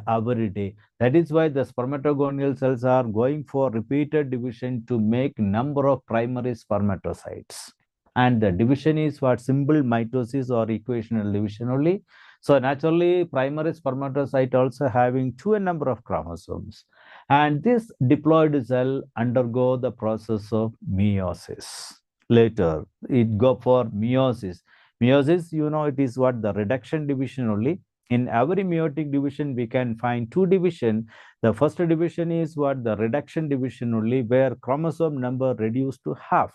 Speaker 1: every day. That is why the spermatogonial cells are going for repeated division to make number of primary spermatocytes. And the division is what? Simple mitosis or equational division only. So naturally, primary spermatocyte also having two number of chromosomes. And this diploid cell undergo the process of meiosis. Later, it go for meiosis. Meiosis, it is what? The reduction division only. In every meiotic division, we can find two division. The first division is what? The reduction division only, where chromosome number reduced to half.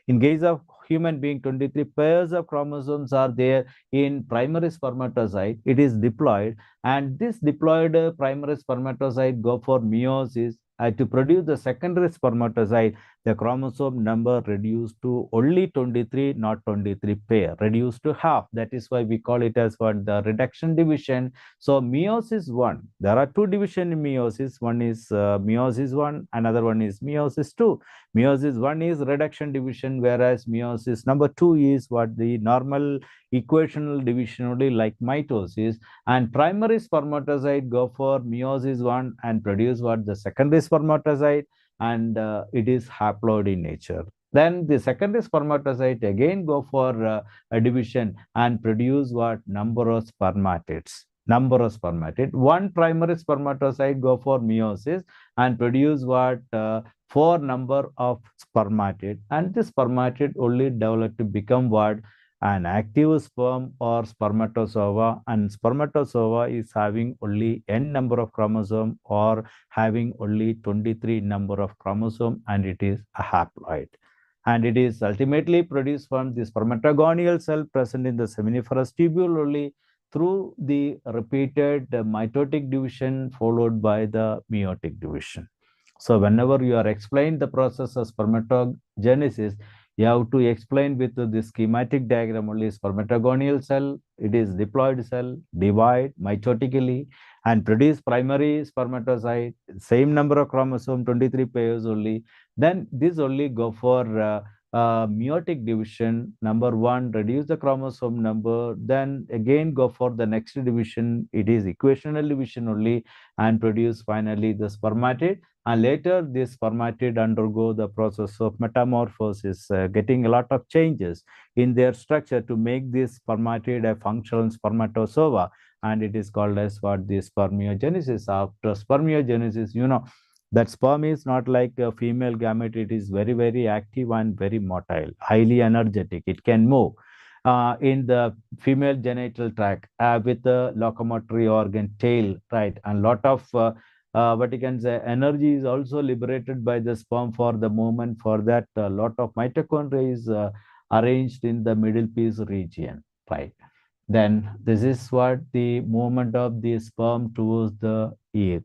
Speaker 1: In case of human being, 23 pairs of chromosomes are there in primary spermatocyte. It is diploid, and this diploid primary spermatocyte go for meiosis. To produce the secondary spermatocyte, the chromosome number reduced to only 23, not 23 pair, reduced to half. That is why we call it as what? The reduction division. So meiosis 1. There are two division in meiosis. One is meiosis 1, another one is meiosis 2. Meiosis 1 is reduction division, whereas meiosis number 2 is what? The normal equational division only, like mitosis. And primary spermatocyte go for meiosis 1 and produce what? The secondary spermatocyte, and it is haploid in nature. Then the secondary spermatocyte again go for a division and produce what? Number of spermatids. Number of spermatid. One primary spermatocyte go for meiosis and produce what? 4 number of spermatid, and this spermatid only develop to become what? An active sperm or spermatozoa, and spermatozoa is having only n number of chromosome or having only 23 number of chromosome, and it is a haploid. And it is ultimately produced from the spermatogonial cell present in the seminiferous tubule only through the repeated mitotic division followed by the meiotic division. So whenever you are explained the process of spermatogenesis, you have to explain with the schematic diagram only. Spermatogonial cell, it is diploid cell, divide mitotically and produce primary spermatocyte, same number of chromosome, 23 pairs only. Then this only go for meiotic division. Number 1, reduce the chromosome number, then again go for the next division. It is equational division only, and produce finally the spermatid. And later this spermatid undergo the process of metamorphosis, getting a lot of changes in their structure to make this spermatid a functional spermatozoa, and it is called as what? The spermiogenesis. After spermiogenesis, that sperm is not like a female gamete. It is very, very active and very motile, highly energetic. It can move in the female genital tract with the locomotory organ tail, right? And lot of what you can say, energy is also liberated by the sperm for the movement. For that, a lot of mitochondria is arranged in the middle piece region, right? Then this is what the movement of the sperm towards the egg.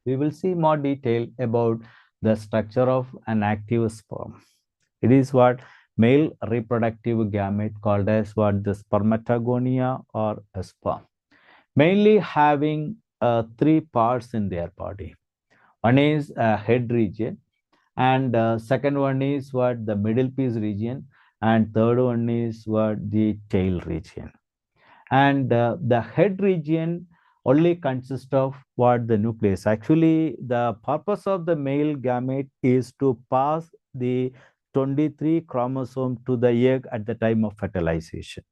Speaker 1: We will see more detail about the structure of an active sperm. It is what? Male reproductive gamete called as what? The spermatogonia or a sperm. Mainly having 3 parts in their body. One is head region, and second one is what? The middle piece region, and third one is what? The tail region. And the head region only consists of what? The nucleus. Actually, the purpose of the male gamete is to pass the 23 chromosome to the egg at the time of fertilization.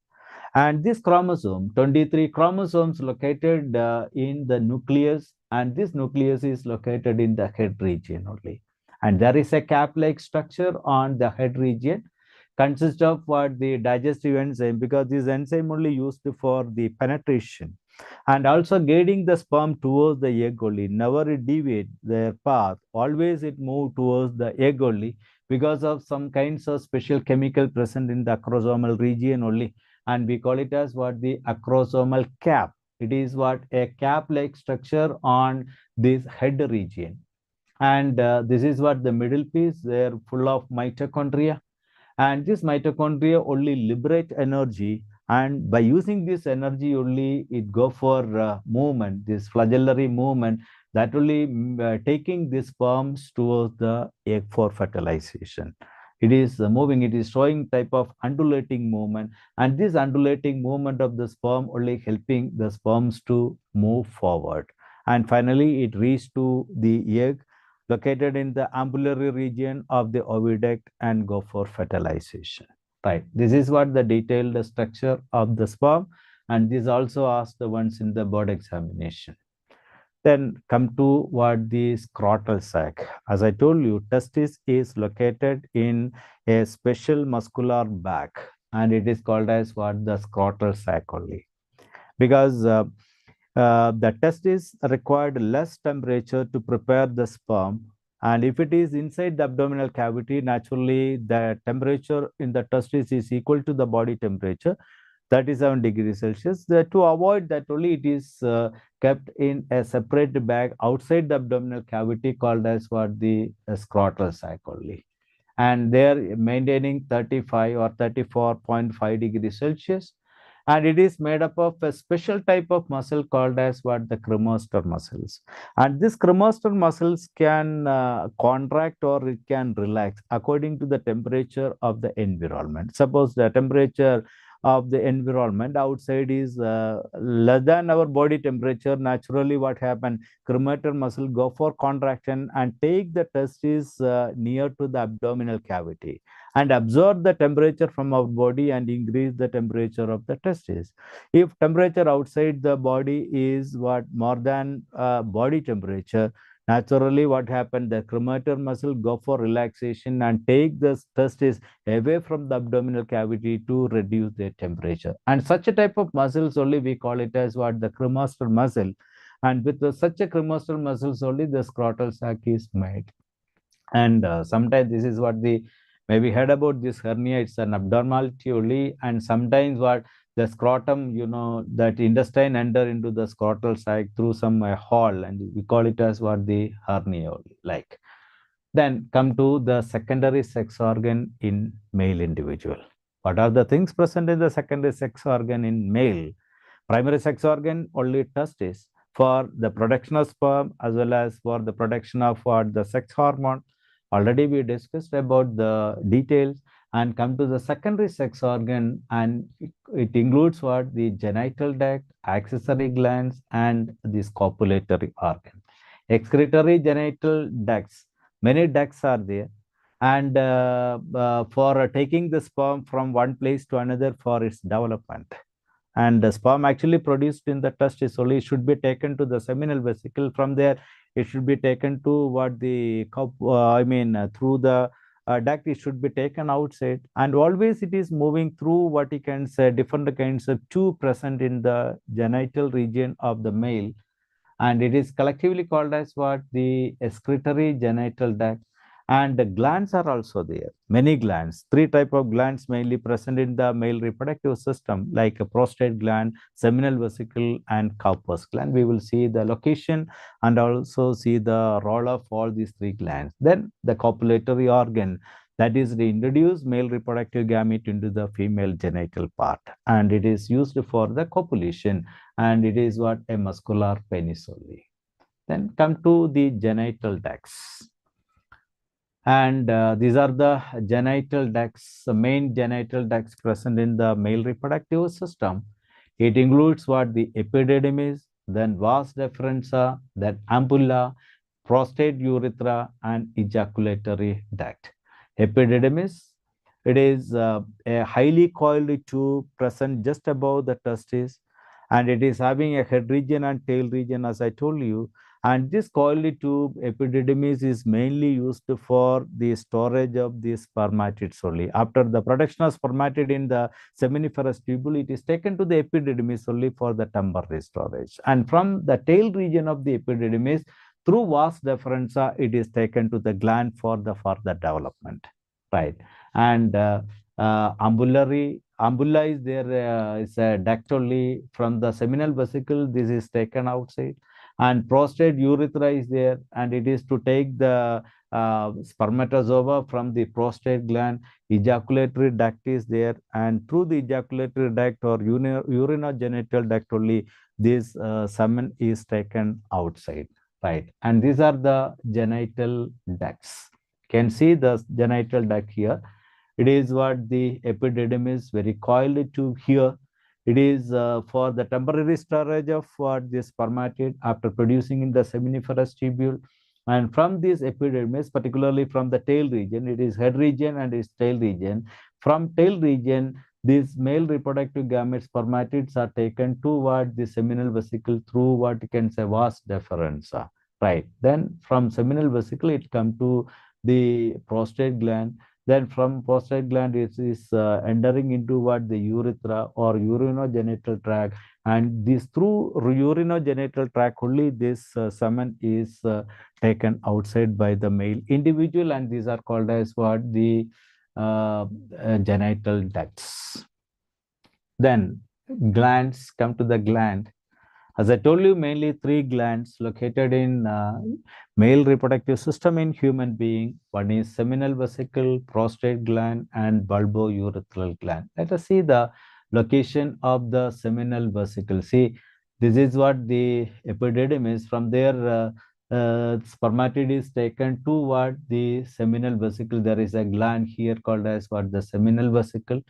Speaker 1: And this chromosome, 23 chromosomes located in the nucleus, and this nucleus is located in the head region only. And there is a cap-like structure on the head region, consists of what? The digestive enzyme, because this enzyme only used for the penetration and also guiding the sperm towards the egg only. Never it deviate their path. Always it move towards the egg only because of some kinds of special chemical present in the acrosomal region only. and we call it as what the acrosomal cap. It is what a cap-like structure on this head region. And this is what the middle piece, they're full of mitochondria. And this mitochondria only liberate energy, and by using this energy only it go for movement, this flagellary movement, that only taking the sperms towards the egg for fertilization. It is moving, it is showing type of undulating movement, and this undulating movement of the sperm only helping the sperms to move forward. And finally it reaches to the egg located in the ambulatory region of the oviduct and go for fertilization. Right. This is what the detailed structure of the sperm, and this also asked the ones in the board examination. Then come to what the scrotal sac. As I told you, testis is located in a special muscular bag, and it is called as what the scrotal sac only, because the testis required less temperature to prepare the sperm, and if it is inside the abdominal cavity, naturally the temperature in the testis is equal to the body temperature, 37 degrees Celsius. To avoid that only, it is kept in a separate bag outside the abdominal cavity called as what the scrotal sac only, and they are maintaining 35 or 34.5 degrees Celsius. And it is made up of a special type of muscle called as what the cremaster muscles. And this cremaster muscles can contract or it can relax according to the temperature of the environment. Suppose the temperature of the environment outside is less than our body temperature, naturally what happens, cremator muscle go for contraction and take the testis near to the abdominal cavity and absorb the temperature from our body and increase the temperature of the testis. If temperature outside the body is what more than body temperature, naturally what happened, the cremator muscle go for relaxation and take the testis away from the abdominal cavity to reduce their temperature. And such a type of muscles only we call it as what the cremaster muscle. And with such a cremaster muscles only the scrotal sac is made. And sometimes this is what the maybe heard about this hernia, it's an abnormality only, and sometimes what the scrotum, that intestine enter into the scrotal sac through some hole, and we call it as what the hernia only, like. Then come to the secondary sex organ in male individual. What are the things present in the secondary sex organ in male? Primary sex organ only testis for the production of sperm as well as for the production of what the sex hormone. Already we discussed about the details, and come to the secondary sex organ, and it includes what the genital duct, accessory glands, and the copulatory organ. Excretory genital ducts, many ducts are there, and for taking the sperm from one place to another for its development. And the sperm actually produced in the testis only should be taken to the seminal vesicle. From there, it should be taken to what the through the duct, it should be taken outside. And always it is moving through what you can say different kinds of tube present in the genital region of the male. And it is collectively called as what the excretory genital duct. And the glands are also there, many glands, 3 types of glands mainly present in the male reproductive system, like a prostate gland, seminal vesicle, and Cowper's gland. We will see the location and also see the role of all these 3 glands. Then the copulatory organ, that is the introduced male reproductive gamete into the female genital part, and it is used for the copulation, and it is what a muscular penis only. Then come to the genital ducts. And these are the genital ducts, the main genital ducts present in the male reproductive system. It includes what the epididymis, then vas deferens, then ampulla, prostate urethra, and ejaculatory duct. Epididymis, it is a highly coiled tube present just above the testis, and it is having a head region and tail region, as I told you. And this coiled tube epididymis is mainly used for the storage of the spermatids only. After the production of spermatid in the seminiferous tubule, it is taken to the epididymis only for the temporary storage. And from the tail region of the epididymis, through vas deferens, it is taken to the gland for the further development. Right. And ambulatory ampulla is there, is a duct only. From the seminal vesicle, this is taken outside, and prostate urethra is there, and it is to take the spermatozoa from the prostate gland. Ejaculatory duct is there, and through the ejaculatory duct or urinogenital duct only, this semen is taken outside, right? And these are the genital ducts. Can see the genital duct here. It is what the epididymis very coiled to here. It is for the temporary storage of what the spermatid after producing in the seminiferous tubule. And from this epididymis, particularly from the tail region, it is head region and its tail region. From tail region, these male reproductive gametes spermatids are taken toward the seminal vesicle through what you can say vas deferens. Right. Then from seminal vesicle, it comes to the prostate gland. Then from prostate gland, it is entering into what the urethra or urinogenital tract. And this through urinogenital tract only this semen is taken outside by the male individual, and these are called as what the genital ducts. Then glands, come to the gland. As I told you, mainly three glands located in male reproductive system in human being. One is seminal vesicle, prostate gland, and bulbourethral gland. Let us see the location of the seminal vesicle. See, this is what the epididymis. From there, spermatid is taken toward the seminal vesicle. There is a gland here called as what the seminal vesicle,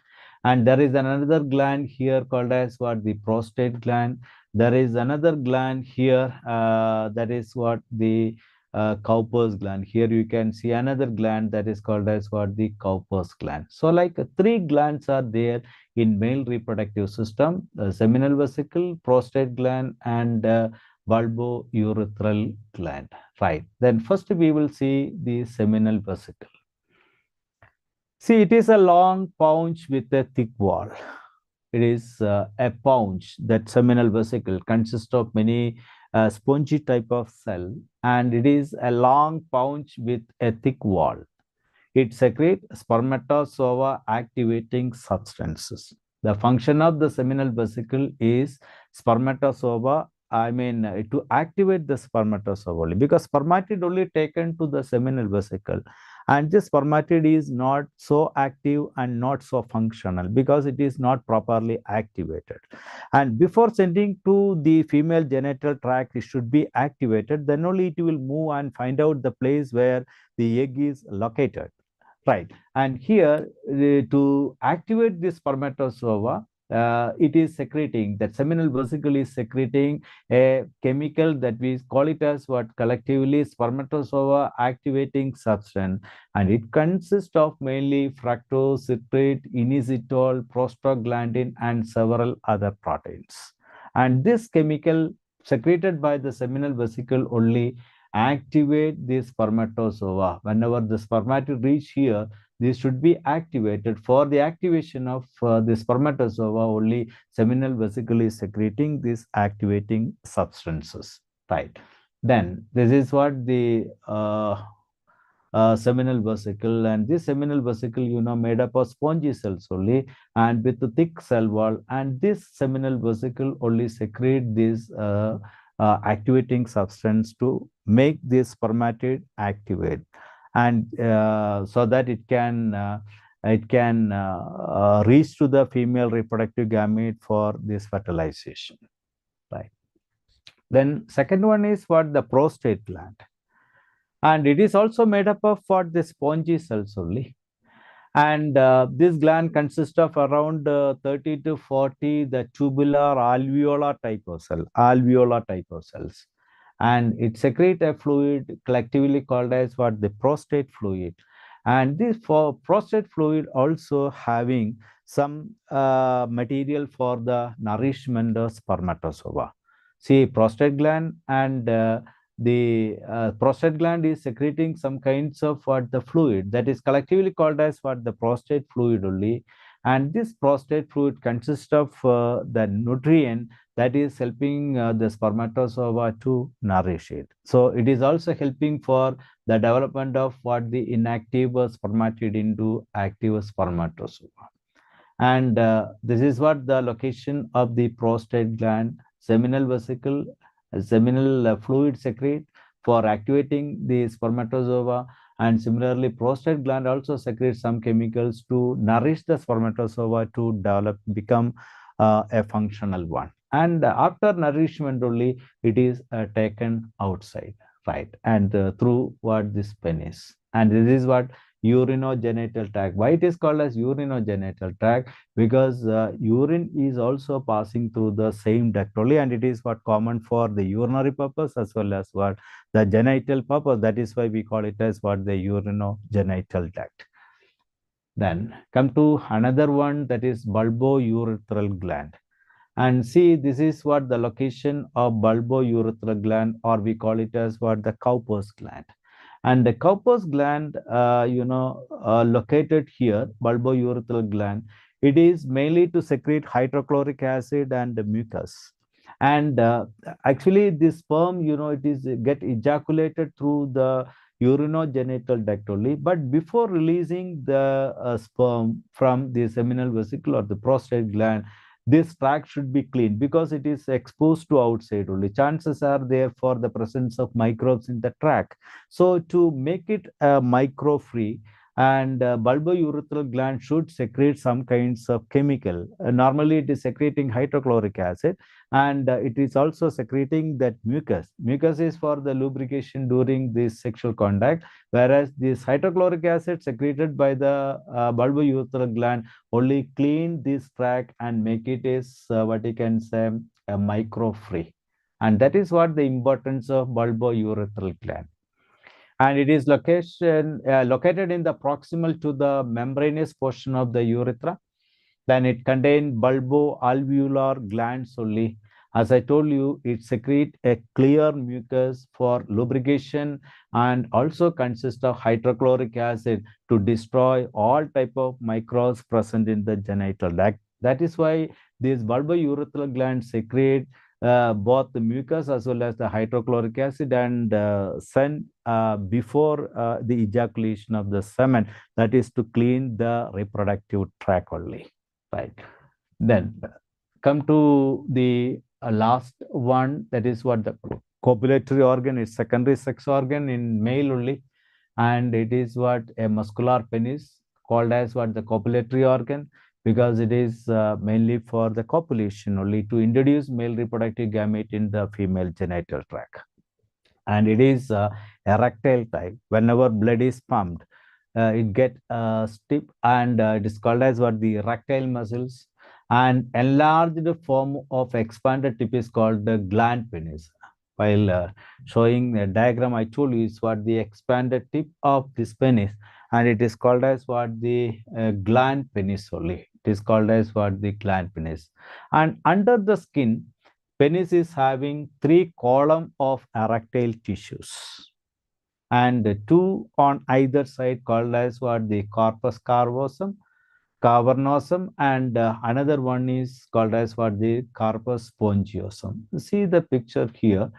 Speaker 1: and there is another gland here called as what the prostate gland. There is another gland here, that is what the Cowper's gland. Here you can see another gland that is called as what the Cowper's gland. So like three glands are there in male reproductive system: seminal vesicle, prostate gland, and bulbourethral gland. Right. Then first we will see the seminal vesicle. See, it is a long pouch with a thick wall. It is a pouch. That seminal vesicle consists of many spongy type of cell, and it is a long pouch with a thick wall. It secretes spermatozoa activating substances. The function of the seminal vesicle is spermatozoa, to activate the spermatozoa only, because spermatid only taken to the seminal vesicle, and this spermatid is not so active and not so functional because it is not properly activated. And before sending to the female genital tract, it should be activated. Then only it will move and find out the place where the egg is located. Right. And here, to activate this spermatozoa, it is secreting, that seminal vesicle is secreting a chemical that we call it as what collectively spermatozoa activating substance, and it consists of mainly fructose, citrate, inositol, prostaglandin, and several other proteins. And this chemical secreted by the seminal vesicle only activate the spermatozoa. Whenever the spermatid reach here, this should be activated. For the activation of the spermatozoa, only seminal vesicle is secreting these activating substances. Right. Then this is what the seminal vesicle, and this seminal vesicle, made up of spongy cells only, and with a thick cell wall. And this seminal vesicle only secrete this activating substance to make this spermatid activate, and so that it can reach to the female reproductive gamete for this fertilization. Right. Then second one is what the prostate gland, and it is also made up of what the spongy cells only. And this gland consists of around 30 to 40 the tubular alveolar type of cells, and it secretes a fluid collectively called as what the prostate fluid. And this for prostate fluid also having some material for the nourishment of spermatozoa. See, prostate gland, and the prostate gland is secreting some kinds of what the fluid that is collectively called as what the prostate fluid only. And this prostate fluid consists of the nutrient that is helping the spermatozoa to nourish it. So it is also helping for the development of what the inactive spermatid into active spermatozoa. And this is what the location of the prostate gland, seminal vesicle, seminal fluid secrete for activating the spermatozoa. And similarly, prostate gland also secretes some chemicals to nourish the spermatozoa to develop, become a functional one. And after nourishment only, it is taken outside, right? And through what this penis. And this is what urinogenital tract. Why it is called as urinogenital tract? Because urine is also passing through the same duct only, and it is what common for the urinary purpose as well as what the genital purpose. That is why we call it as what the urinogenital duct. Then come to another one, that is bulbourethral gland. And see, this is what the location of bulbourethral gland, or we call it as what the Cowper's gland. And the Cowper's gland, located here, bulbourethral gland, it is mainly to secrete hydrochloric acid and mucus. And actually, this sperm, it is get ejaculated through the urinogenital duct only. But before releasing the sperm from the seminal vesicle or the prostate gland, this tract should be cleaned because it is exposed to outside only. Chances are there for the presence of microbes in the tract. So to make it micro free, and bulbourethral gland should secrete some kinds of chemical. Normally it is secreting hydrochloric acid, and it is also secreting that mucus. Mucus is for the lubrication during this sexual contact, whereas this hydrochloric acid secreted by the bulbourethral gland only clean this tract and make it is what you can say a micro free. And that is what the importance of bulbourethral gland. And it is located in the proximal to the membranous portion of the urethra. Then it contains bulboalveolar glands only. As I told you, it secretes a clear mucus for lubrication and also consists of hydrochloric acid to destroy all type of microbes present in the genital duct. That is why these bulbourethral glands secrete both the mucus as well as the hydrochloric acid, and send before the ejaculation of the semen, that is to clean the reproductive tract only, right? Then come to the last one, that is what the copulatory organ is, secondary sex organ in male only, and it is what a muscular penis called as what the copulatory organ, because it is mainly for the copulation only, to introduce male reproductive gamete in the female genital tract. And it is erectile type. Whenever blood is pumped, it get stiff, and it is called as what the erectile muscles. And enlarged form of expanded tip is called the gland penis. While showing the diagram, I told you is what the expanded tip of this penis, and it is called as what the gland penis only. It is called as what the gland penis. And under the skin, penis is having 3 columns of erectile tissues, and 2 on either side called as what the corpus cavernosum, and another one is called as what the corpus spongiosum. See the picture here.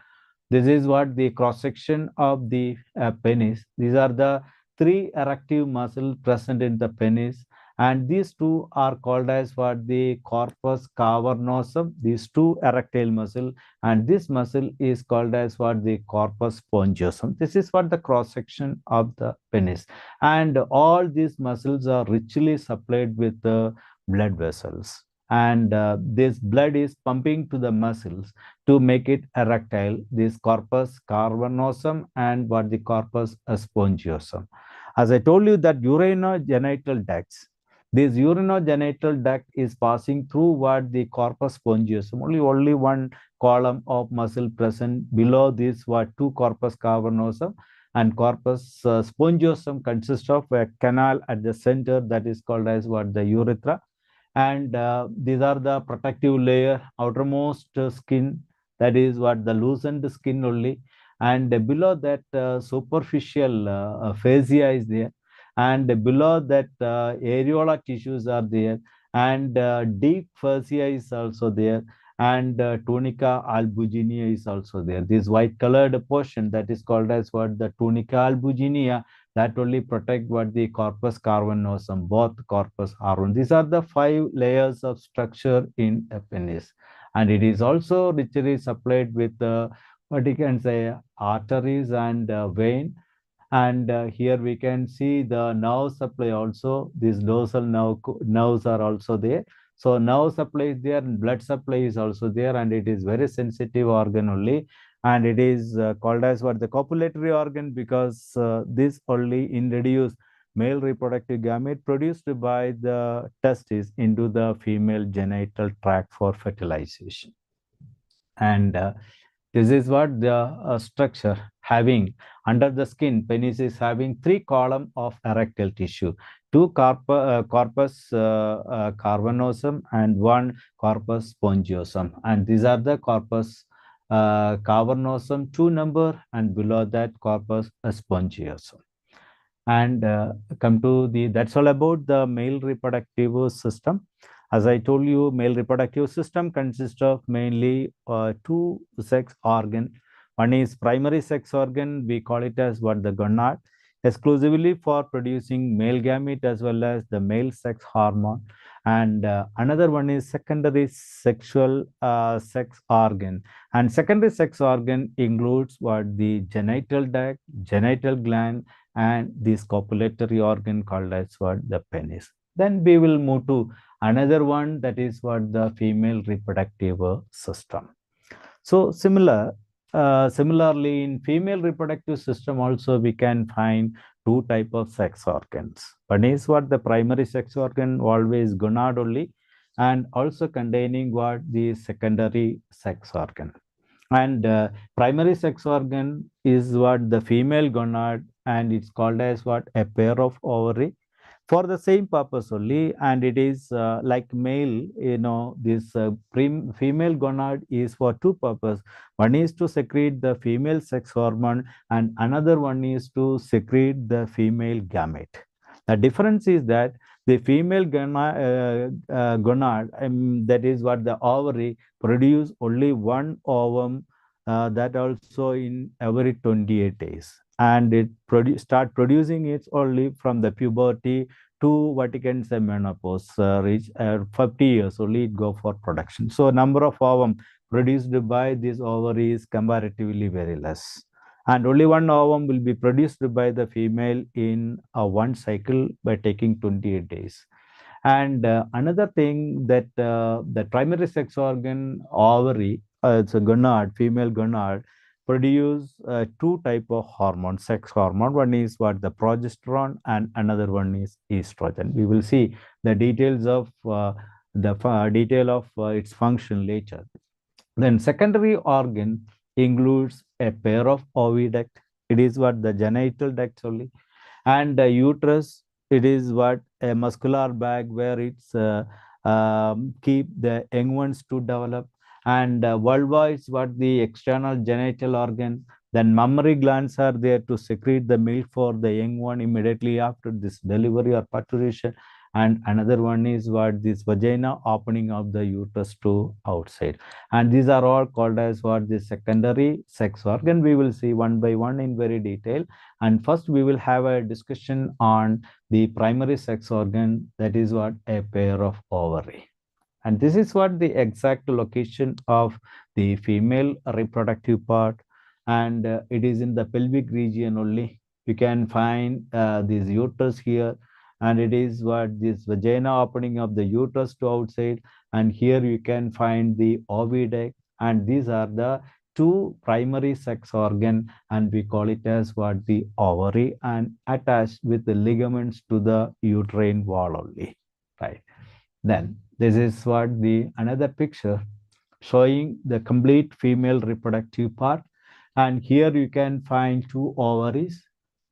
Speaker 1: This is what the cross section of the penis. These are the 3 erective muscles present in the penis, and these 2 are called as what the corpus cavernosum, these 2 erectile muscle, and this muscle is called as what the corpus spongiosum. This is what the cross section of the penis, and all these muscles are richly supplied with the blood vessels, and this blood is pumping to the muscles to make it erectile, this corpus cavernosum and what the corpus spongiosum. As I told you that urinogenital ducts, this urinogenital duct is passing through what the corpus spongiosum, only one column of muscle present below this what 2 corpus cavernosum, and corpus spongiosum consists of a canal at the center that is called as what the urethra. And these are the protective layer, outermost skin, that is what the loosened skin only, and below that superficial fascia is there, and below that areola tissues are there, and deep fascia is also there, and tunica albuginea is also there. This white colored portion that is called as what the tunica albuginea, that only protect what the corpus cavernosum, both corpus are. These are the 5 layers of structure in a penis, and it is also richly supplied with what you can say arteries and vein. And here we can see the nerve supply also. These dorsal nerves are also there. So nerve supply is there and blood supply is also there, and it is very sensitive organ only. And it is called as what the copulatory organ, because this only introduce male reproductive gamete produced by the testes into the female genital tract for fertilization. And this is what the structure having under the skin. Penis is having 3 columns of erectile tissue, 2 corpus cavernosum and 1 corpus spongiosum. And these are the corpus cavernosum 2 number, and below that corpus spongiosum. And come to the, that's all about the male reproductive system. As I told you, male reproductive system consists of mainly 2 sex organ. One is primary sex organ, we call it as what the gonad, exclusively for producing male gamete as well as the male sex hormone. And another one is secondary sexual sex organ. And secondary sex organ includes what the genital duct, genital gland, and this copulatory organ called as what the penis. Then we will move to another one, that is what the female reproductive system. So similarly in female reproductive system also we can find 2 type of sex organs. One is what the primary sex organ, always gonad only, and also containing what the secondary sex organ. And primary sex organ is what the female gonad, and it's called as what a pair of ovary for the same purpose only. And it is like male, this female gonad is for 2 purposes. One is to secrete the female sex hormone, and another one is to secrete the female gamete. The difference is that the female gonad, that is what the ovary, produce only 1 ovum, that also in every 28 days. And it start producing it only from the puberty to what you can say menopause, reach 50 years only it go for production. So number of ovum produced by this ovary is comparatively very less. And only 1 ovum will be produced by the female in one cycle by taking 28 days. And another thing that the primary sex organ ovary, it's a gonad, female gonad, produce 2 type of hormone, sex hormone. One is what the progesterone, and another one is estrogen. We will see the details of its function later. Then secondary organ includes a pair of oviduct. It is what the genital ducts only, and the uterus. It is what a muscular bag where it's keep the young ones to develop. And vulva is what the external genital organ. Then mammary glands are there to secrete the milk for the young one immediately after this delivery or parturition. And another one is what this vagina, opening of the uterus to outside. And these are all called as what the secondary sex organ. We will see one by one in very detail. And first we will have a discussion on the primary sex organ, that is what a pair of ovary. And this is what the exact location of the female reproductive part. And it is in the pelvic region only. You can find this uterus here. And it is what this vagina, opening of the uterus to outside. And here you can find the oviduct. And these are the 2 primary sex organ, and we call it as what the ovary, and attached with the ligaments to the uterine wall only, right? Then this is what the another picture showing the complete female reproductive part. And here you can find 2 ovaries.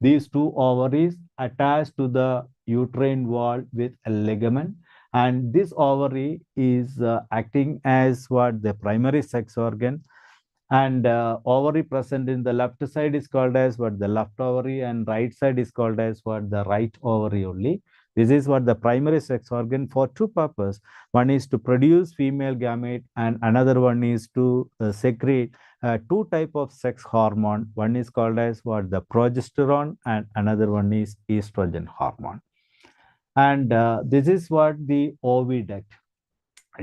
Speaker 1: These 2 ovaries attached to the uterine wall with a ligament. And this ovary is acting as what the primary sex organ. And ovary present in the left side is called as what the left ovary, and right side is called as what the right ovary only. This is what the primary sex organ for two purposes. One is to produce female gamete and another one is to secrete two type of sex hormone. One is called as what the progesterone and another one is estrogen hormone. And this is what the oviduct,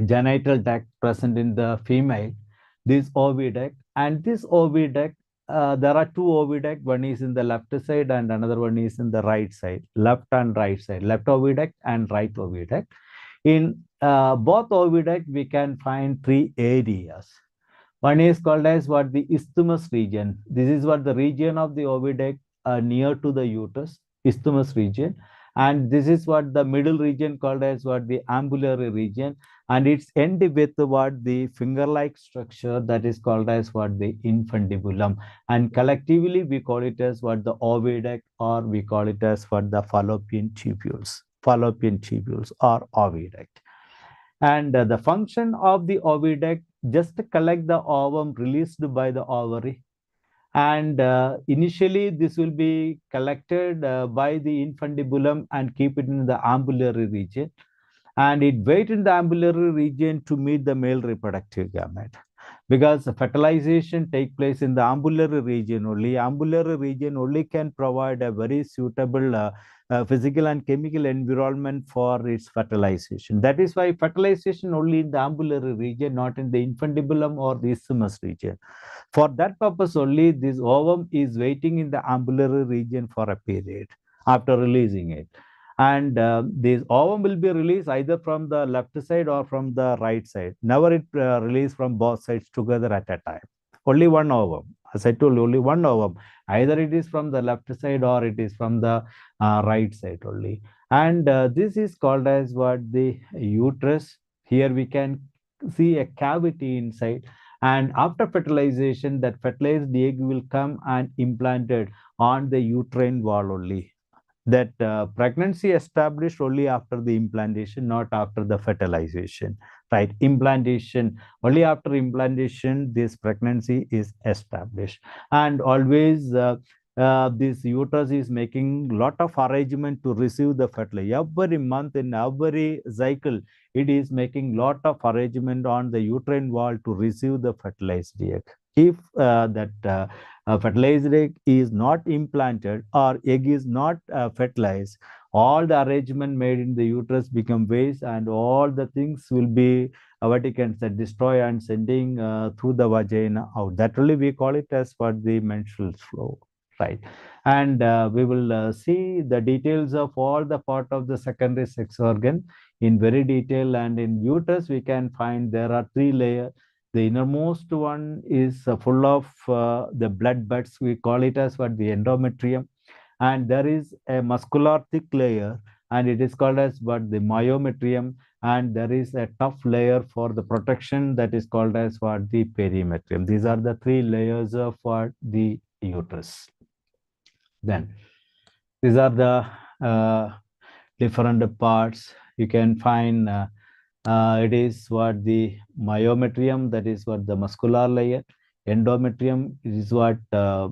Speaker 1: genital duct present in the female, this oviduct. And this oviduct, there are two oviduct. One is in the left side and another one is in the right side, left and right side, left oviduct and right oviduct. In both oviduct, we can find three areas. One is called as what the isthmus region. This is what the region of the oviduct near to the uterus, isthmus region. And this is what the middle region called as what the ambulatory region. And it's end with what the finger-like structure that is called as what the infundibulum. And collectively, we call it as what the oviduct, or we call it as what the fallopian tubules or oviduct. And the function of the oviduct just to collect the ovum released by the ovary. And initially, this will be collected by the infundibulum and keep it in the ambulatory region. And it wait in the ambulatory region to meet the male reproductive gamete. Because fertilization take place in the ambulatory region only. Ambulatory region only can provide a very suitable physical and chemical environment for its fertilization. That is why fertilization only in the ambulatory region, not in the infundibulum or the isthmus region. For that purpose only, this ovum is waiting in the ambulatory region for a period after releasing it. And this ovum will be released either from the left side or from the right side. Never it released from both sides together at a time. Only one ovum. As I told you, only one ovum. Either it is from the left side or it is from the right side only. And this is called as what the uterus. Here we can see a cavity inside. And after fertilization, that fertilized egg will come and implanted on the uterine wall only. That pregnancy established only after the implantation, not after the fertilization, right? Implantation, only after implantation, this pregnancy is established. And always this uterus is making lot of arrangement to receive the fertility. Every month in every cycle, it is making lot of arrangement on the uterine wall to receive the fertilized egg. If that fertilized egg is not implanted or egg is not fertilized, all the arrangement made in the uterus become waste and all the things will be what you can say destroy and sending through the vagina out. That really we call it as what the menstrual flow, right? And we will see the details of all the part of the secondary sex organ in very detail. And in uterus we can find there are three layers. The innermost one is full of the blood buds. We call it as what the endometrium. And there is a muscular thick layer, and it is called as what the myometrium. And there is a tough layer for the protection that is called as what the perimetrium. These are the three layers of what the uterus. Then these are the different parts. You can find it is what the myometrium, that is what the muscular layer. Endometrium is what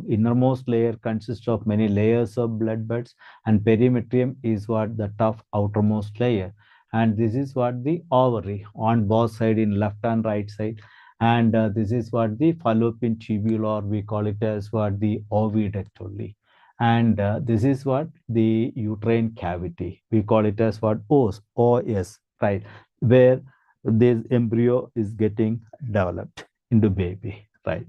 Speaker 1: innermost layer consists of many layers of blood buds, and perimetrium is what the tough outermost layer. And this is what the ovary on both sides, in left and right side. And this is what the fallopian tubule, or we call it as what the oviduct only. And this is what the uterine cavity. We call it as what OS, right? Where this embryo is getting developed into baby, right?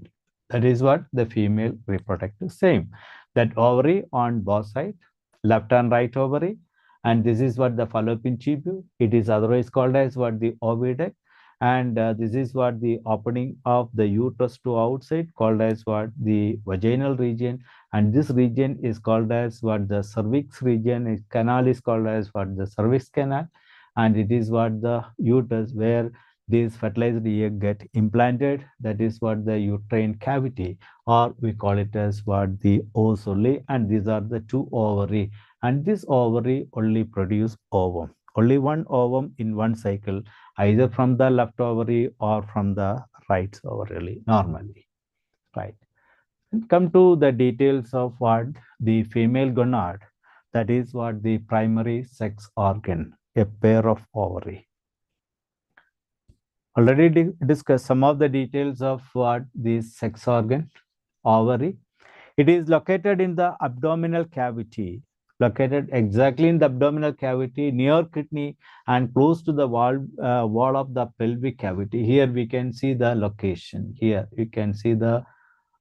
Speaker 1: That is what the female reproductive. Same, that ovary on both sides, left and right ovary. And this is what the fallopian tubule. It is otherwise called as what the oviduct. And this is what the opening of the uterus to outside, called as what the vaginal region. And this region is called as what the cervix region. Canal is called as what the cervix canal. And it is what the uterus where this fertilized egg get implanted. That is what the uterine cavity, or we call it as what the os only. And these are the two ovary. And this ovary only produce ovum. Only one ovum in one cycle, either from the left ovary or from the right ovary normally, right? Come to the details of what the female gonad. That is what the primary sex organ, a pair of ovary. Already discussed some of the details of what this sex organ, ovary. It is located in the abdominal cavity, located exactly in the abdominal cavity near kidney and close to the wall of the pelvic cavity. Here we can see the location. Here you can see the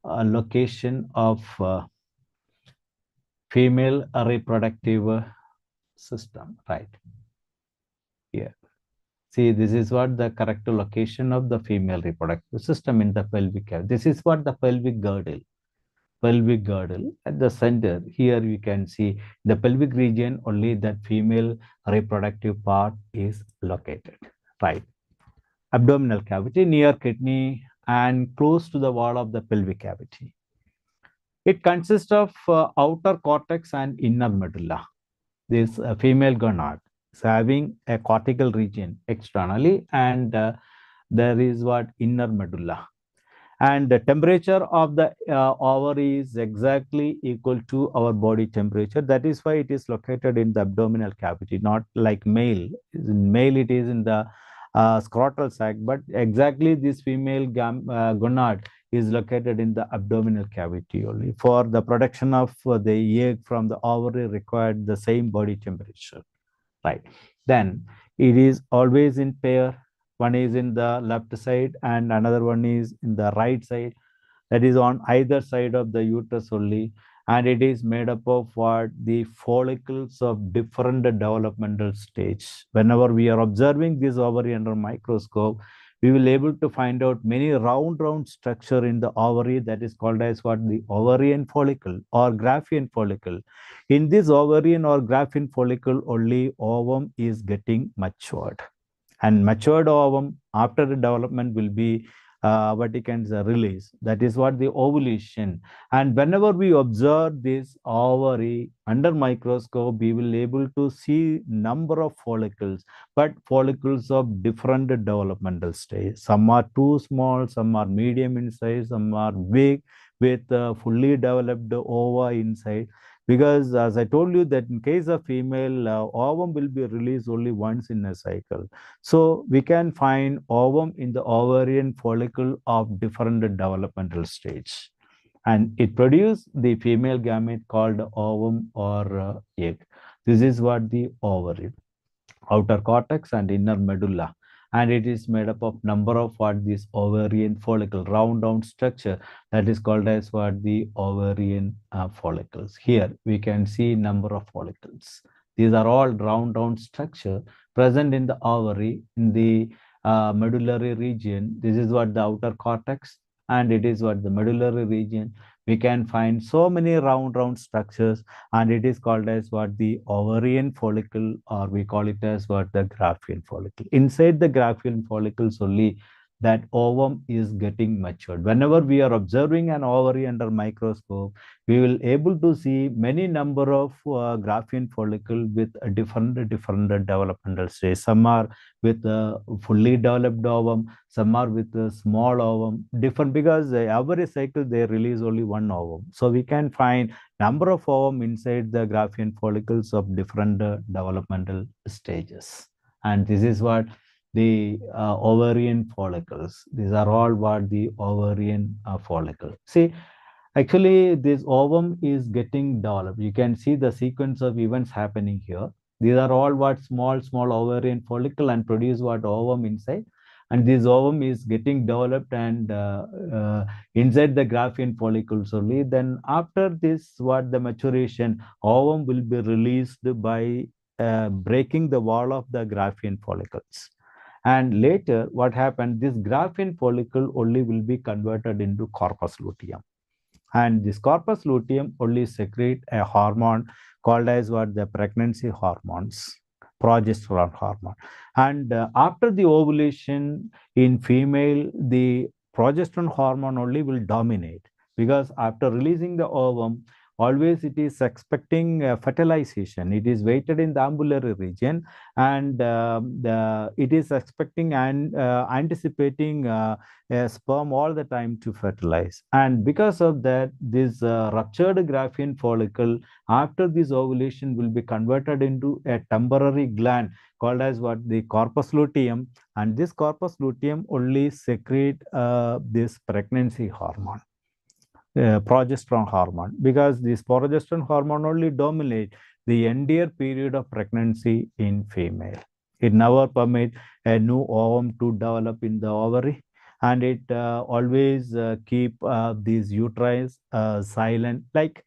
Speaker 1: location of female reproductive system, right? Here. See, this is what the correct location of the female reproductive system in the pelvic cavity. This is what the pelvic girdle at the center. Here you can see the pelvic region, only that female reproductive part is located, right? Abdominal cavity near kidney and close to the wall of the pelvic cavity. It consists of outer cortex and inner medulla. This female gonad is having a cortical region externally, and there is what inner medulla. And the temperature of the ovary is exactly equal to our body temperature. That is why it is located in the abdominal cavity, not like male. In male, it is in the scrotal sac, but exactly this female gonad is located in the abdominal cavity only. For the production of the egg from the ovary required the same body temperature, right? Then it is always in pair. One is in the left side and another one is in the right side. That is on either side of the uterus only. And it is made up of what? The follicles of different developmental stage. Whenever we are observing this ovary under microscope, we will able to find out many round structure in the ovary, that is called as what? The ovarian follicle or Graafian follicle. In this ovarian or Graafian follicle only ovum is getting matured. And matured ovum after the development will be release. That is what the ovulation. And whenever we observe this ovary under microscope, we will able to see number of follicles, but follicles of different developmental stage. Some are too small, some are medium in size, some are big with fully developed ova inside. Because as I told you that in case of female, ovum will be released only once in a cycle. So we can find ovum in the ovarian follicle of different developmental stage. And it produces the female gamete called ovum or egg. This is what the ovary, outer cortex and inner medulla. And it is made up of number of what? This ovarian follicle, round structure, that is called as what? The ovarian follicles. Here we can see number of follicles. These are all round structure present in the ovary in the medullary region. This is what? The outer cortex, and it is what? The medullary region. We can find so many round structures, and it is called as what? The ovarian follicle, or we call it as what? The Graafian follicle. Inside the Graafian follicles only that ovum is getting matured. Whenever we are observing an ovary under microscope, we will able to see many number of Graafian follicle with a different developmental stage. Some are with a fully developed ovum, some are with a small ovum, different, because every cycle they release only one ovum. So we can find number of ovum inside the Graafian follicles of different developmental stages. And this is what? The ovarian follicles. These are all what? The ovarian follicle. See, actually this ovum is getting developed. You can see the sequence of events happening here. These are all what? Small ovarian follicle and produce what? Ovum inside. And this ovum is getting developed and inside the Graafian follicles only. Then after this, what? The maturation, ovum will be released by breaking the wall of the Graafian follicles. And later, what happened? This Graafian follicle only will be converted into corpus luteum. And this corpus luteum only secrete a hormone called as what? The pregnancy hormones, progesterone hormone. And after the ovulation in female, the progesterone hormone only will dominate, because after releasing the ovum, always it is expecting fertilization. It is weighted in the ambulatory region, and it is expecting and anticipating sperm all the time to fertilize. And because of that, this ruptured Graafian follicle after this ovulation will be converted into a temporary gland called as what, the corpus luteum, and this corpus luteum only secrete this pregnancy hormone, progesterone hormone, because this progesterone hormone only dominate the entire period of pregnancy in female. It never permit a new ovum to develop in the ovary, and it always keep these uterus silent. Like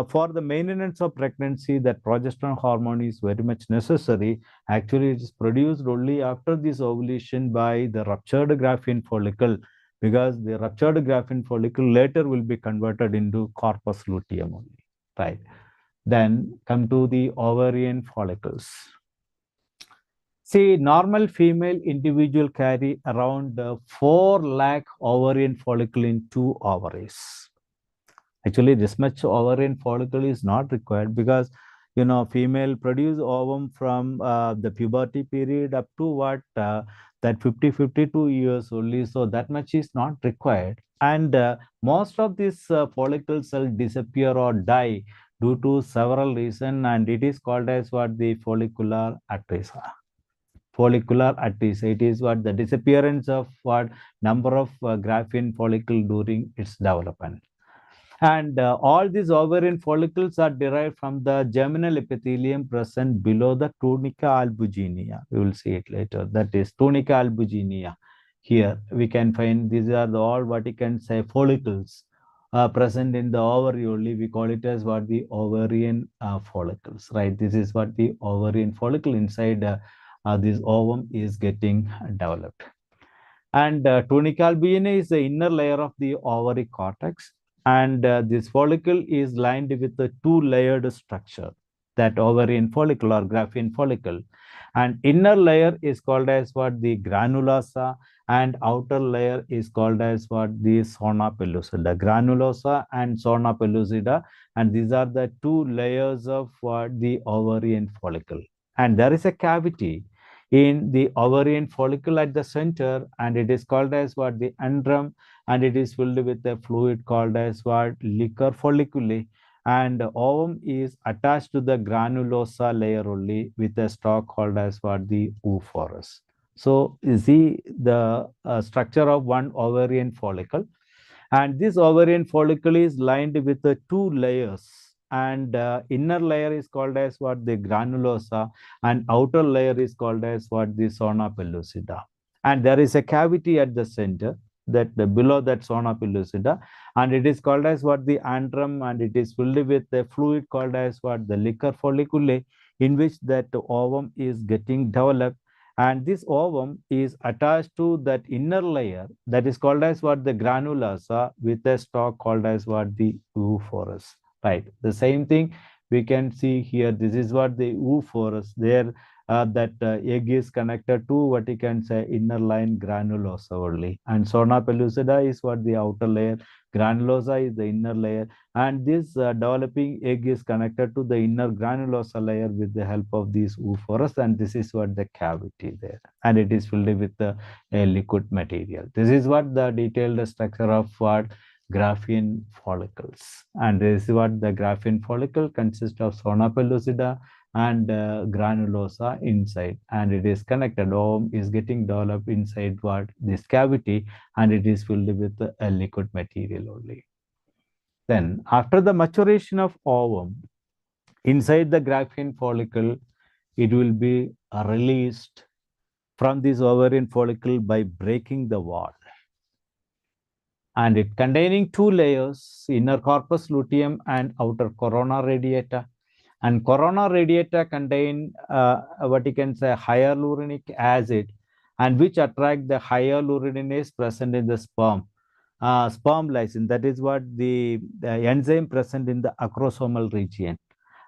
Speaker 1: for the maintenance of pregnancy, that progesterone hormone is very much necessary. Actually, it is produced only after this ovulation by the ruptured Graafian follicle, because the ruptured Graafian follicle later will be converted into corpus luteum only, right? Then come to the ovarian follicles. See, normal female individual carry around 4 lakh ovarian follicle in 2 ovaries. Actually, this much ovarian follicle is not required, because female produce ovum from the puberty period up to what that 52 years only, so that much is not required. And most of these follicles will disappear or die due to several reasons, and it is called as what, the follicular atresia. Follicular atresia, it is what, the disappearance of what number of Graafian follicle during its development. And all these ovarian follicles are derived from the germinal epithelium present below the tunica albuginea. We will see it later. That is tunica albuginea. Here we can find these are the all what you can say follicles present in the ovary only. We call it as what, the ovarian follicles, right? This is what the ovarian follicle inside this ovum is getting developed. And tunica albuginea is the inner layer of the ovary cortex, and this follicle is lined with a 2-layered structure, that ovarian follicle or Graafian follicle. And inner layer is called as what, the granulosa, and outer layer is called as what, the zona pellucida. Granulosa and zona pellucida, and these are the 2 layers of what, the ovarian follicle. And there is a cavity in the ovarian follicle at the center, and it is called as what, the antrum, and it is filled with a fluid called as what, liquor folliculae, and the ovum is attached to the granulosa layer only with a stalk called as what, the oophorus. So you see the structure of one ovarian follicle, and this ovarian follicle is lined with the 2 layers, and inner layer is called as what, the granulosa, and outer layer is called as what, the zona pellucida. And there is a cavity at the center, that below that zona pellucida, and it is called as what, the antrum, and it is filled with a fluid called as what, the liquor folliculae, in which that ovum is getting developed. And this ovum is attached to that inner layer, that is called as what, the granulosa, with a stalk called as what, the oophorus, right? The same thing we can see here. This is what, the oophorus. There that egg is connected to what you can say, inner line granulosa only, and zona pellucida is what, the outer layer, granulosa is the inner layer, and this developing egg is connected to the inner granulosa layer with the help of these oophorus, and this is what, the cavity there, and it is filled with a liquid material. This is what the detailed structure of what, Graafian follicles. And this is what the Graafian follicle consists of zona pellucida and granulosa inside, and it is connected. Ovum is getting developed inside what, this cavity, and it is filled with a liquid material only. Then after the maturation of ovum inside the Graafian follicle, it will be released from this ovarian follicle by breaking the wall, and it containing 2 layers, inner corpus luteum and outer corona radiata. And corona radiata contain what you can say, hyaluronic acid, and which attract the hyaluronidase present in the sperm. Sperm lysine, that is what, the enzyme present in the acrosomal region,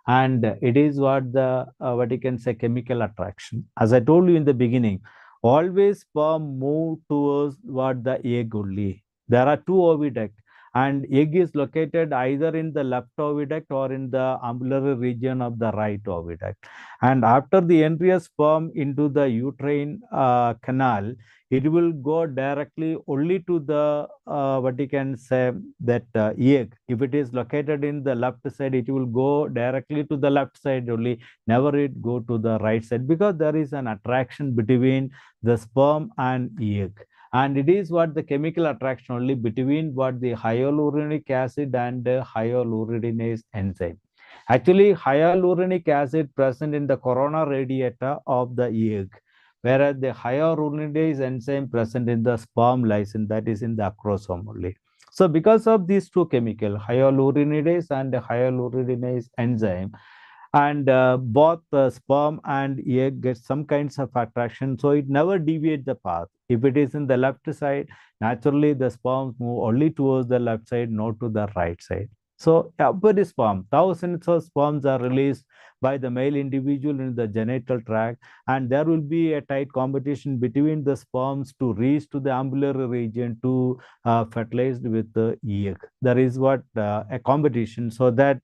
Speaker 1: and it is what the what you can say, chemical attraction. As I told you in the beginning, always sperm move towards what, the egg only. There are 2 oviduct, and egg is located either in the left oviduct or in the ambulatory region of the right oviduct. And after the entry of sperm into the uterine canal, it will go directly only to the what you can say that egg. If it is located in the left side, it will go directly to the left side only, never it go to the right side, because there is an attraction between the sperm and egg. And it is what the chemical attraction only between what the hyaluronic acid and hyaluronidase enzyme. Actually, hyaluronic acid present in the corona radiata of the egg, whereas the hyaluronidase enzyme present in the sperm lysine, that is in the acrosome only. So because of these two chemical, hyaluronidase and hyaluronidase enzyme, and both sperm and egg get some kinds of attraction, so it never deviates the path. If it is in the left side, naturally the sperms move only towards the left side, not to the right side. So every sperm, thousands of sperms are released by the male individual in the genital tract, and there will be a tight competition between the sperms to reach to the ambulatory region to fertilize with the egg. There is what a competition, so that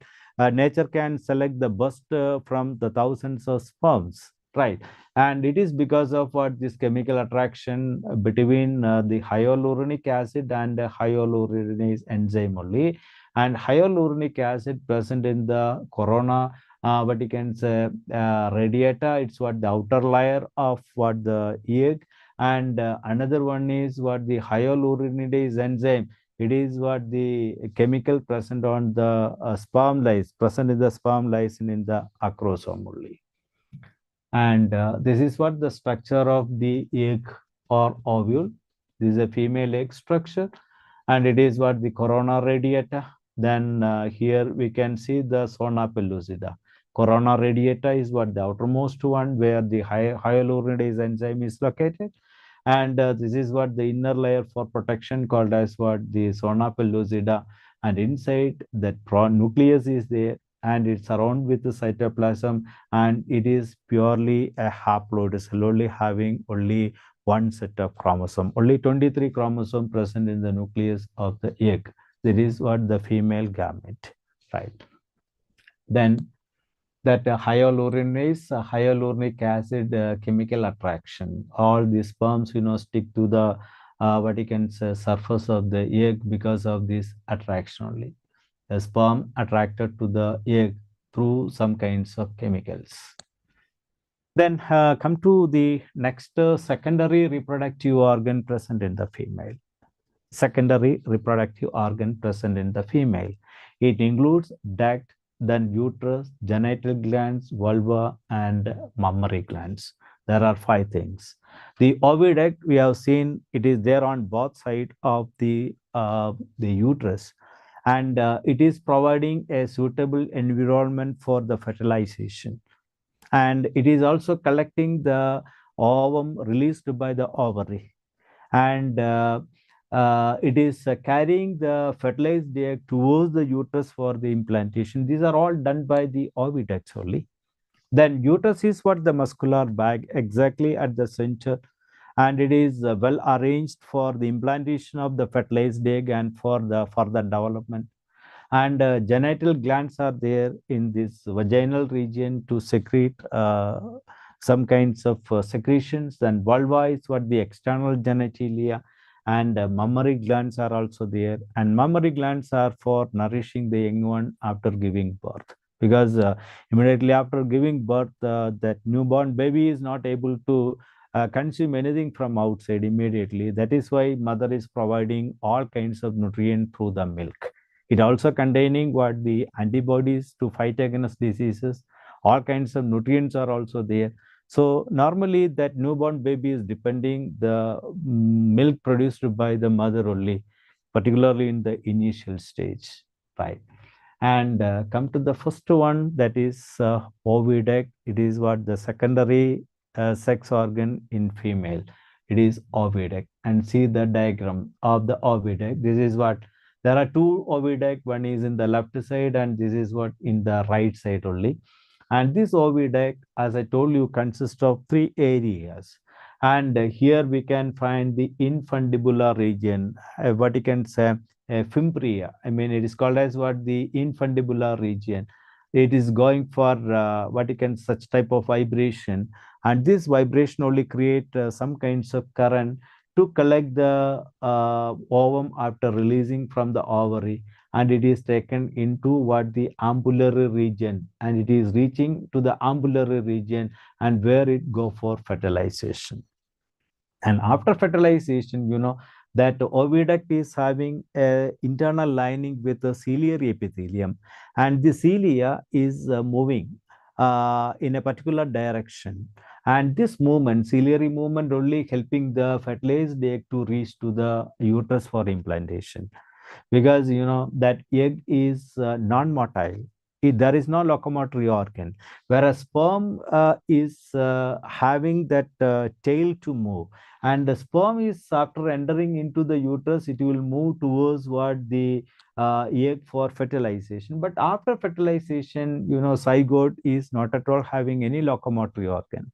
Speaker 1: nature can select the best from the thousands of sperms, right? And it is because of what this chemical attraction between the hyaluronic acid and hyaluronidase enzyme only. And hyaluronic acid present in the corona, what you can say, radiata, it's what the outer layer of what the egg. And another one is what the hyaluronidase enzyme, it is what the chemical present on the sperm lice, present in the sperm lysine in the acrosome only. And this is what the structure of the egg or ovule. This is a female egg structure, and it is what the corona radiata. Then here we can see the zona pellucida. Corona radiata is what the outermost one, where the hyaluronidase enzyme is located. And this is what the inner layer for protection called as what the zona pellucida. And inside that nucleus is there, and it's surrounded with the cytoplasm, and it is purely a haploid cell, only having only one set of chromosome, only 23 chromosome present in the nucleus of the egg. That is what the female gamete, right? Then that hyaluronic acid chemical attraction, all the sperms stick to the what you can say surface of the egg because of this attraction only. The sperm attracted to the egg through some kinds of chemicals. Then come to the next secondary reproductive organ present in the female. Secondary reproductive organ present in the female. It includes duct, then uterus, genital glands, vulva, and mammary glands. There are 5 things. The oviduct, we have seen, it is there on both sides of the uterus, and it is providing a suitable environment for the fertilization. And it is also collecting the ovum released by the ovary. And it is carrying the fertilized egg towards the uterus for the implantation. These are all done by the oviducts only. Then uterus is what the muscular bag exactly at the center, and it is well arranged for the implantation of the fertilized egg and for the further development. And genital glands are there in this vaginal region to secrete some kinds of secretions. And vulva is what the external genitalia, and mammary glands are also there. And mammary glands are for nourishing the young one after giving birth, because immediately after giving birth, that newborn baby is not able to consume anything from outside immediately. That is why mother is providing all kinds of nutrient through the milk. It also containing what the antibodies to fight against diseases. All kinds of nutrients are also there. So normally that newborn baby is depending the milk produced by the mother only, particularly in the initial stage, right? And come to the first one, that is oviduct. It is what the secondary sex organ in female. It is oviduct. And see the diagram of the oviduct. This is what there are 2 oviduct. One is in the left side, and this is what in the right side only. And this oviduct, as I told you, consists of 3 areas. And here we can find the infundibular region, what you can say, fimbria. I mean, it is called as what the infundibular region. It is going for what you can such type of vibration, and this vibration only create some kinds of current to collect the ovum after releasing from the ovary, and it is taken into what the ambulatory region, and it is reaching to the ambulatory region, and where it go for fertilization. And after fertilization, that oviduct is having a internal lining with a ciliary epithelium, and the cilia is moving in a particular direction. And this movement, ciliary movement, only helping the fertilized egg to reach to the uterus for implantation, because that egg is non-motile. There is no locomotory organ, whereas sperm is having that tail to move, and the sperm is, after entering into the uterus, it will move towards what the egg for fertilization. But after fertilization, zygote is not at all having any locomotory organ,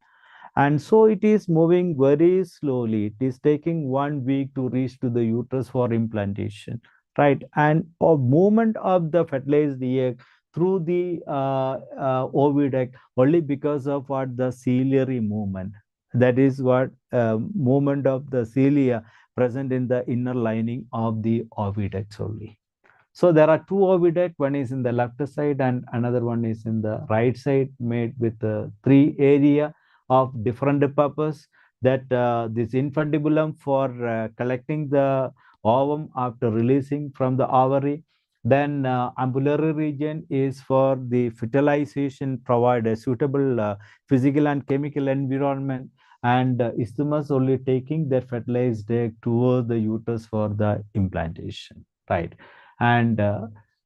Speaker 1: and so it is moving very slowly. It is taking 1 week to reach to the uterus for implantation, right? And a movement of the fertilized egg through the oviduct only because of what the ciliary movement. That is what movement of the cilia present in the inner lining of the oviducts only. So there are two oviduct. One is in the left side and another one is in the right side, made with three area of different purpose. That this infundibulum for collecting the ovum after releasing from the ovary. Then ambulatory region is for the fertilization, provide a suitable physical and chemical environment, and isthmus only taking the fertilized egg towards the uterus for the implantation, right? And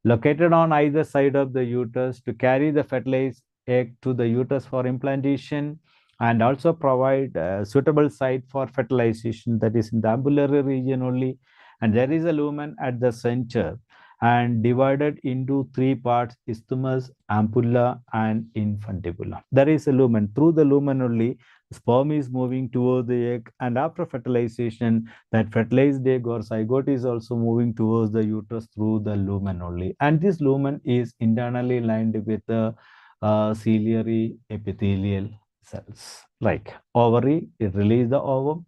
Speaker 1: located on either side of the uterus to carry the fertilized egg to the uterus for implantation, and also provide a suitable site for fertilization, that is in the ambulatory region only. And there is a lumen at the center and divided into three parts: isthmus, ampulla, and infundibulum. There is a lumen. Through the lumen only, sperm is moving towards the egg, and after fertilization, that fertilized egg or zygote is also moving towards the uterus through the lumen only. And this lumen is internally lined with the ciliary epithelial cells. Like ovary, it release the ovum.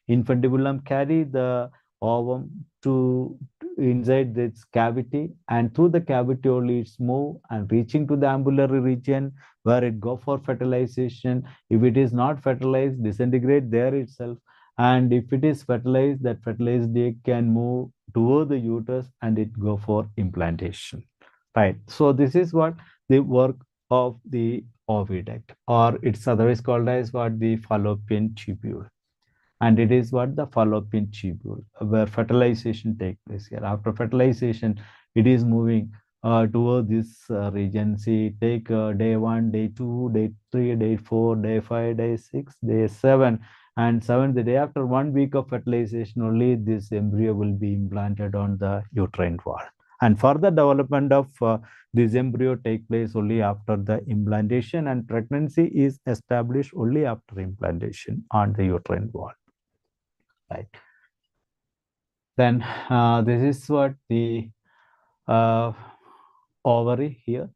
Speaker 1: Infundibulum carry the ovum to inside this cavity, and through the cavity only it's move and reaching to the ambulatory region, where it go for fertilization. If it is not fertilized, disintegrate there itself, and if it is fertilized, that fertilized egg can move toward the uterus and it go for implantation, right? So this is what the work of the oviduct, or it's otherwise called as what the fallopian tubule. And it is what the fallopian tubule, where fertilization takes place here. After fertilization, it is moving toward this region. See, take day 1, day 2, day 3, day 4, day 5, day 6, day 7, and 7th day. After 1 week of fertilization, only this embryo will be implanted on the uterine wall. And further development of this embryo take place only after the implantation, and pregnancy is established only after implantation on the uterine wall. Right. Then this is what the ovary here,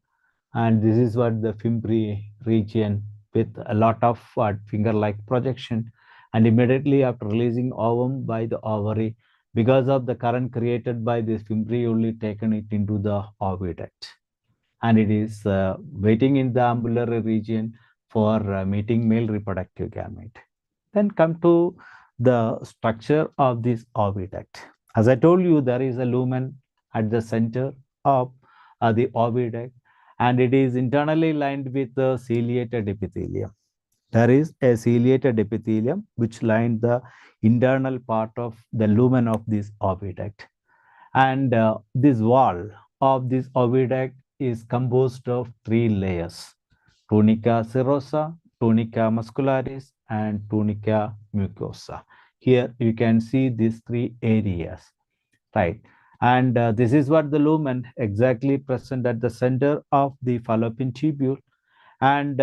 Speaker 1: and this is what the fimbria region with a lot of finger-like projection. And immediately after releasing ovum by the ovary, because of the current created by this fimbria, only taken it into the oviduct, and it is waiting in the ambulatory region for meeting male reproductive gamete. Then come to the structure of this oviduct. As I told you, there is a lumen at the center of the oviduct, and it is internally lined with the ciliated epithelium. There is a ciliated epithelium which lined the internal part of the lumen of this oviduct. And this wall of this oviduct is composed of three layers: tunica serosa, tunica muscularis, and tunica mucosa. Here you can see these three areas, right? And this is what the lumen exactly present at the center of the fallopian tubule. And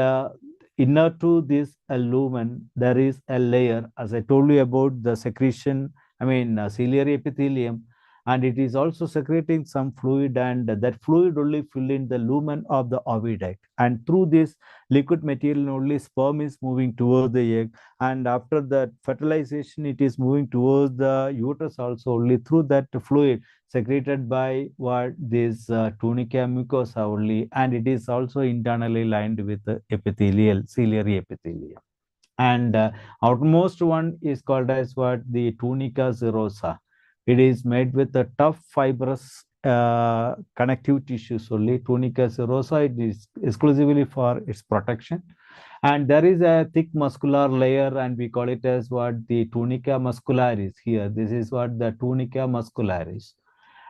Speaker 1: inner to this lumen, there is a layer, as I told you about the secretion, ciliary epithelium. and it is also secreting some fluid, and that fluid only fill in the lumen of the oviduct, and through this liquid material only sperm is moving towards the egg, and after that fertilization it is moving towards the uterus also only through that fluid secreted by what this tunica mucosa only, and it is also internally lined with the epithelial ciliary epithelium. And outermost one is called as what the tunica serosa. It is made with the tough fibrous connective tissues only. Tunica serosa, it is exclusively for its protection. And there is a thick muscular layer, and we call it as what the tunica muscularis here. This is what the tunica muscularis.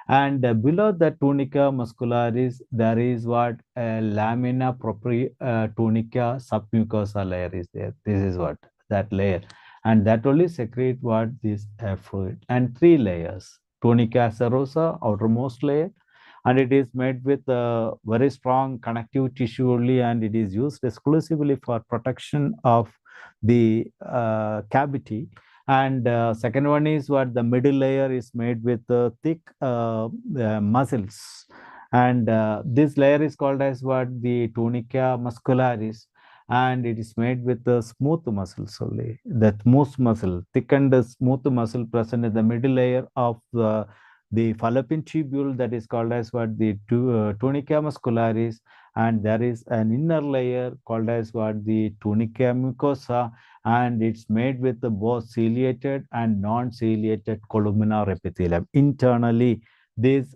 Speaker 1: And below the tunica muscularis, there is what a lamina propria tunica submucosa layer is there. This is what that layer, and that only secrete what this fluid. And three layers: tunica serosa, outermost layer, and it is made with a very strong connective tissue only, and it is used exclusively for protection of the cavity. And second one is what the middle layer is made with thick muscles, and this layer is called as what the tunica muscularis, and it is made with the smooth muscles only. That smooth muscle, thick and smooth muscle present in the middle layer of the fallopian tubule, that is called as what the tunica muscularis, and there is an inner layer called as what the tunica mucosa, and it's made with the both ciliated and non-ciliated columnar epithelium. Internally, this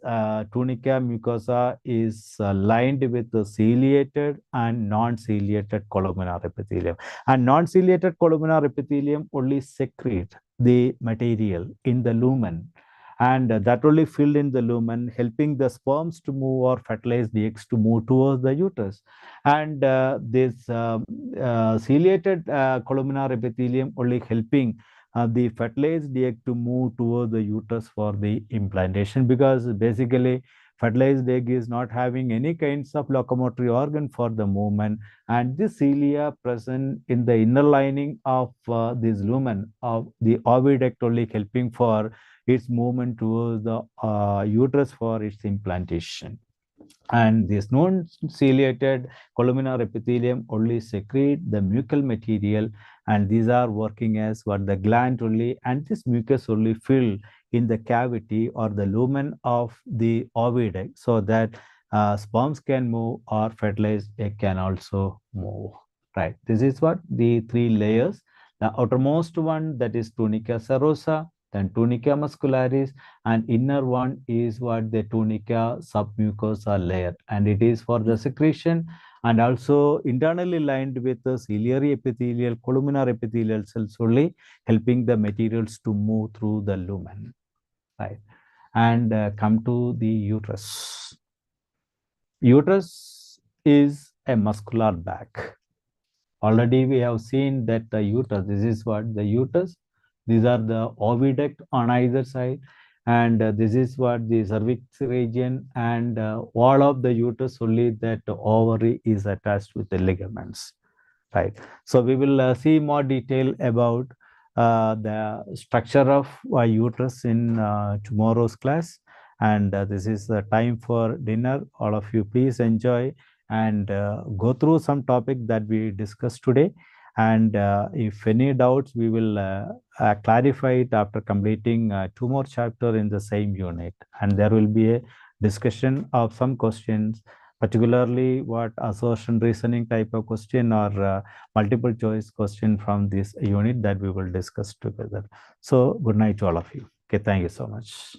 Speaker 1: tunica mucosa is lined with the ciliated and non-ciliated columnar epithelium. And non-ciliated columnar epithelium only secrete the material in the lumen, and that only filled in the lumen, helping the sperms to move or fertilize the eggs to move towards the uterus. And this ciliated columnar epithelium only helping the fertilized egg to move towards the uterus for the implantation, because basically fertilized egg is not having any kinds of locomotory organ for the movement, and this cilia present in the inner lining of this lumen of the oviduct only helping for its movement towards the uterus for its implantation. And this non-ciliated columnar epithelium only secrete the mucal material, and these are working as what the gland only, and this mucus only fill in the cavity or the lumen of the oviduct, so that sperms can move or fertilized egg can also move. Right. This is what the three layers. The outermost one, that is tunica serosa, then tunica muscularis, and inner one is what the tunica submucosa layer, and it is for the secretion, and also internally lined with the ciliary epithelial columnar epithelial cells only, helping the materials to move through the lumen. Right. And come to the uterus. Uterus is a muscular bag. Already we have seen that the uterus, this is what the uterus, these are the oviduct on either side, and this is what the cervix region, and wall of the uterus only that the ovary is attached with the ligaments. Right. So we will see more detail about the structure of uterus in tomorrow's class, and this is the time for dinner. All of you please enjoy and go through some topic that we discussed today, and if any doubts we will clarify it after completing two more chapters in the same unit, and there will be a discussion of some questions, particularly what assertion reasoning type of question or multiple choice question from this unit that we will discuss together. So good night to all of you. Okay, thank you so much.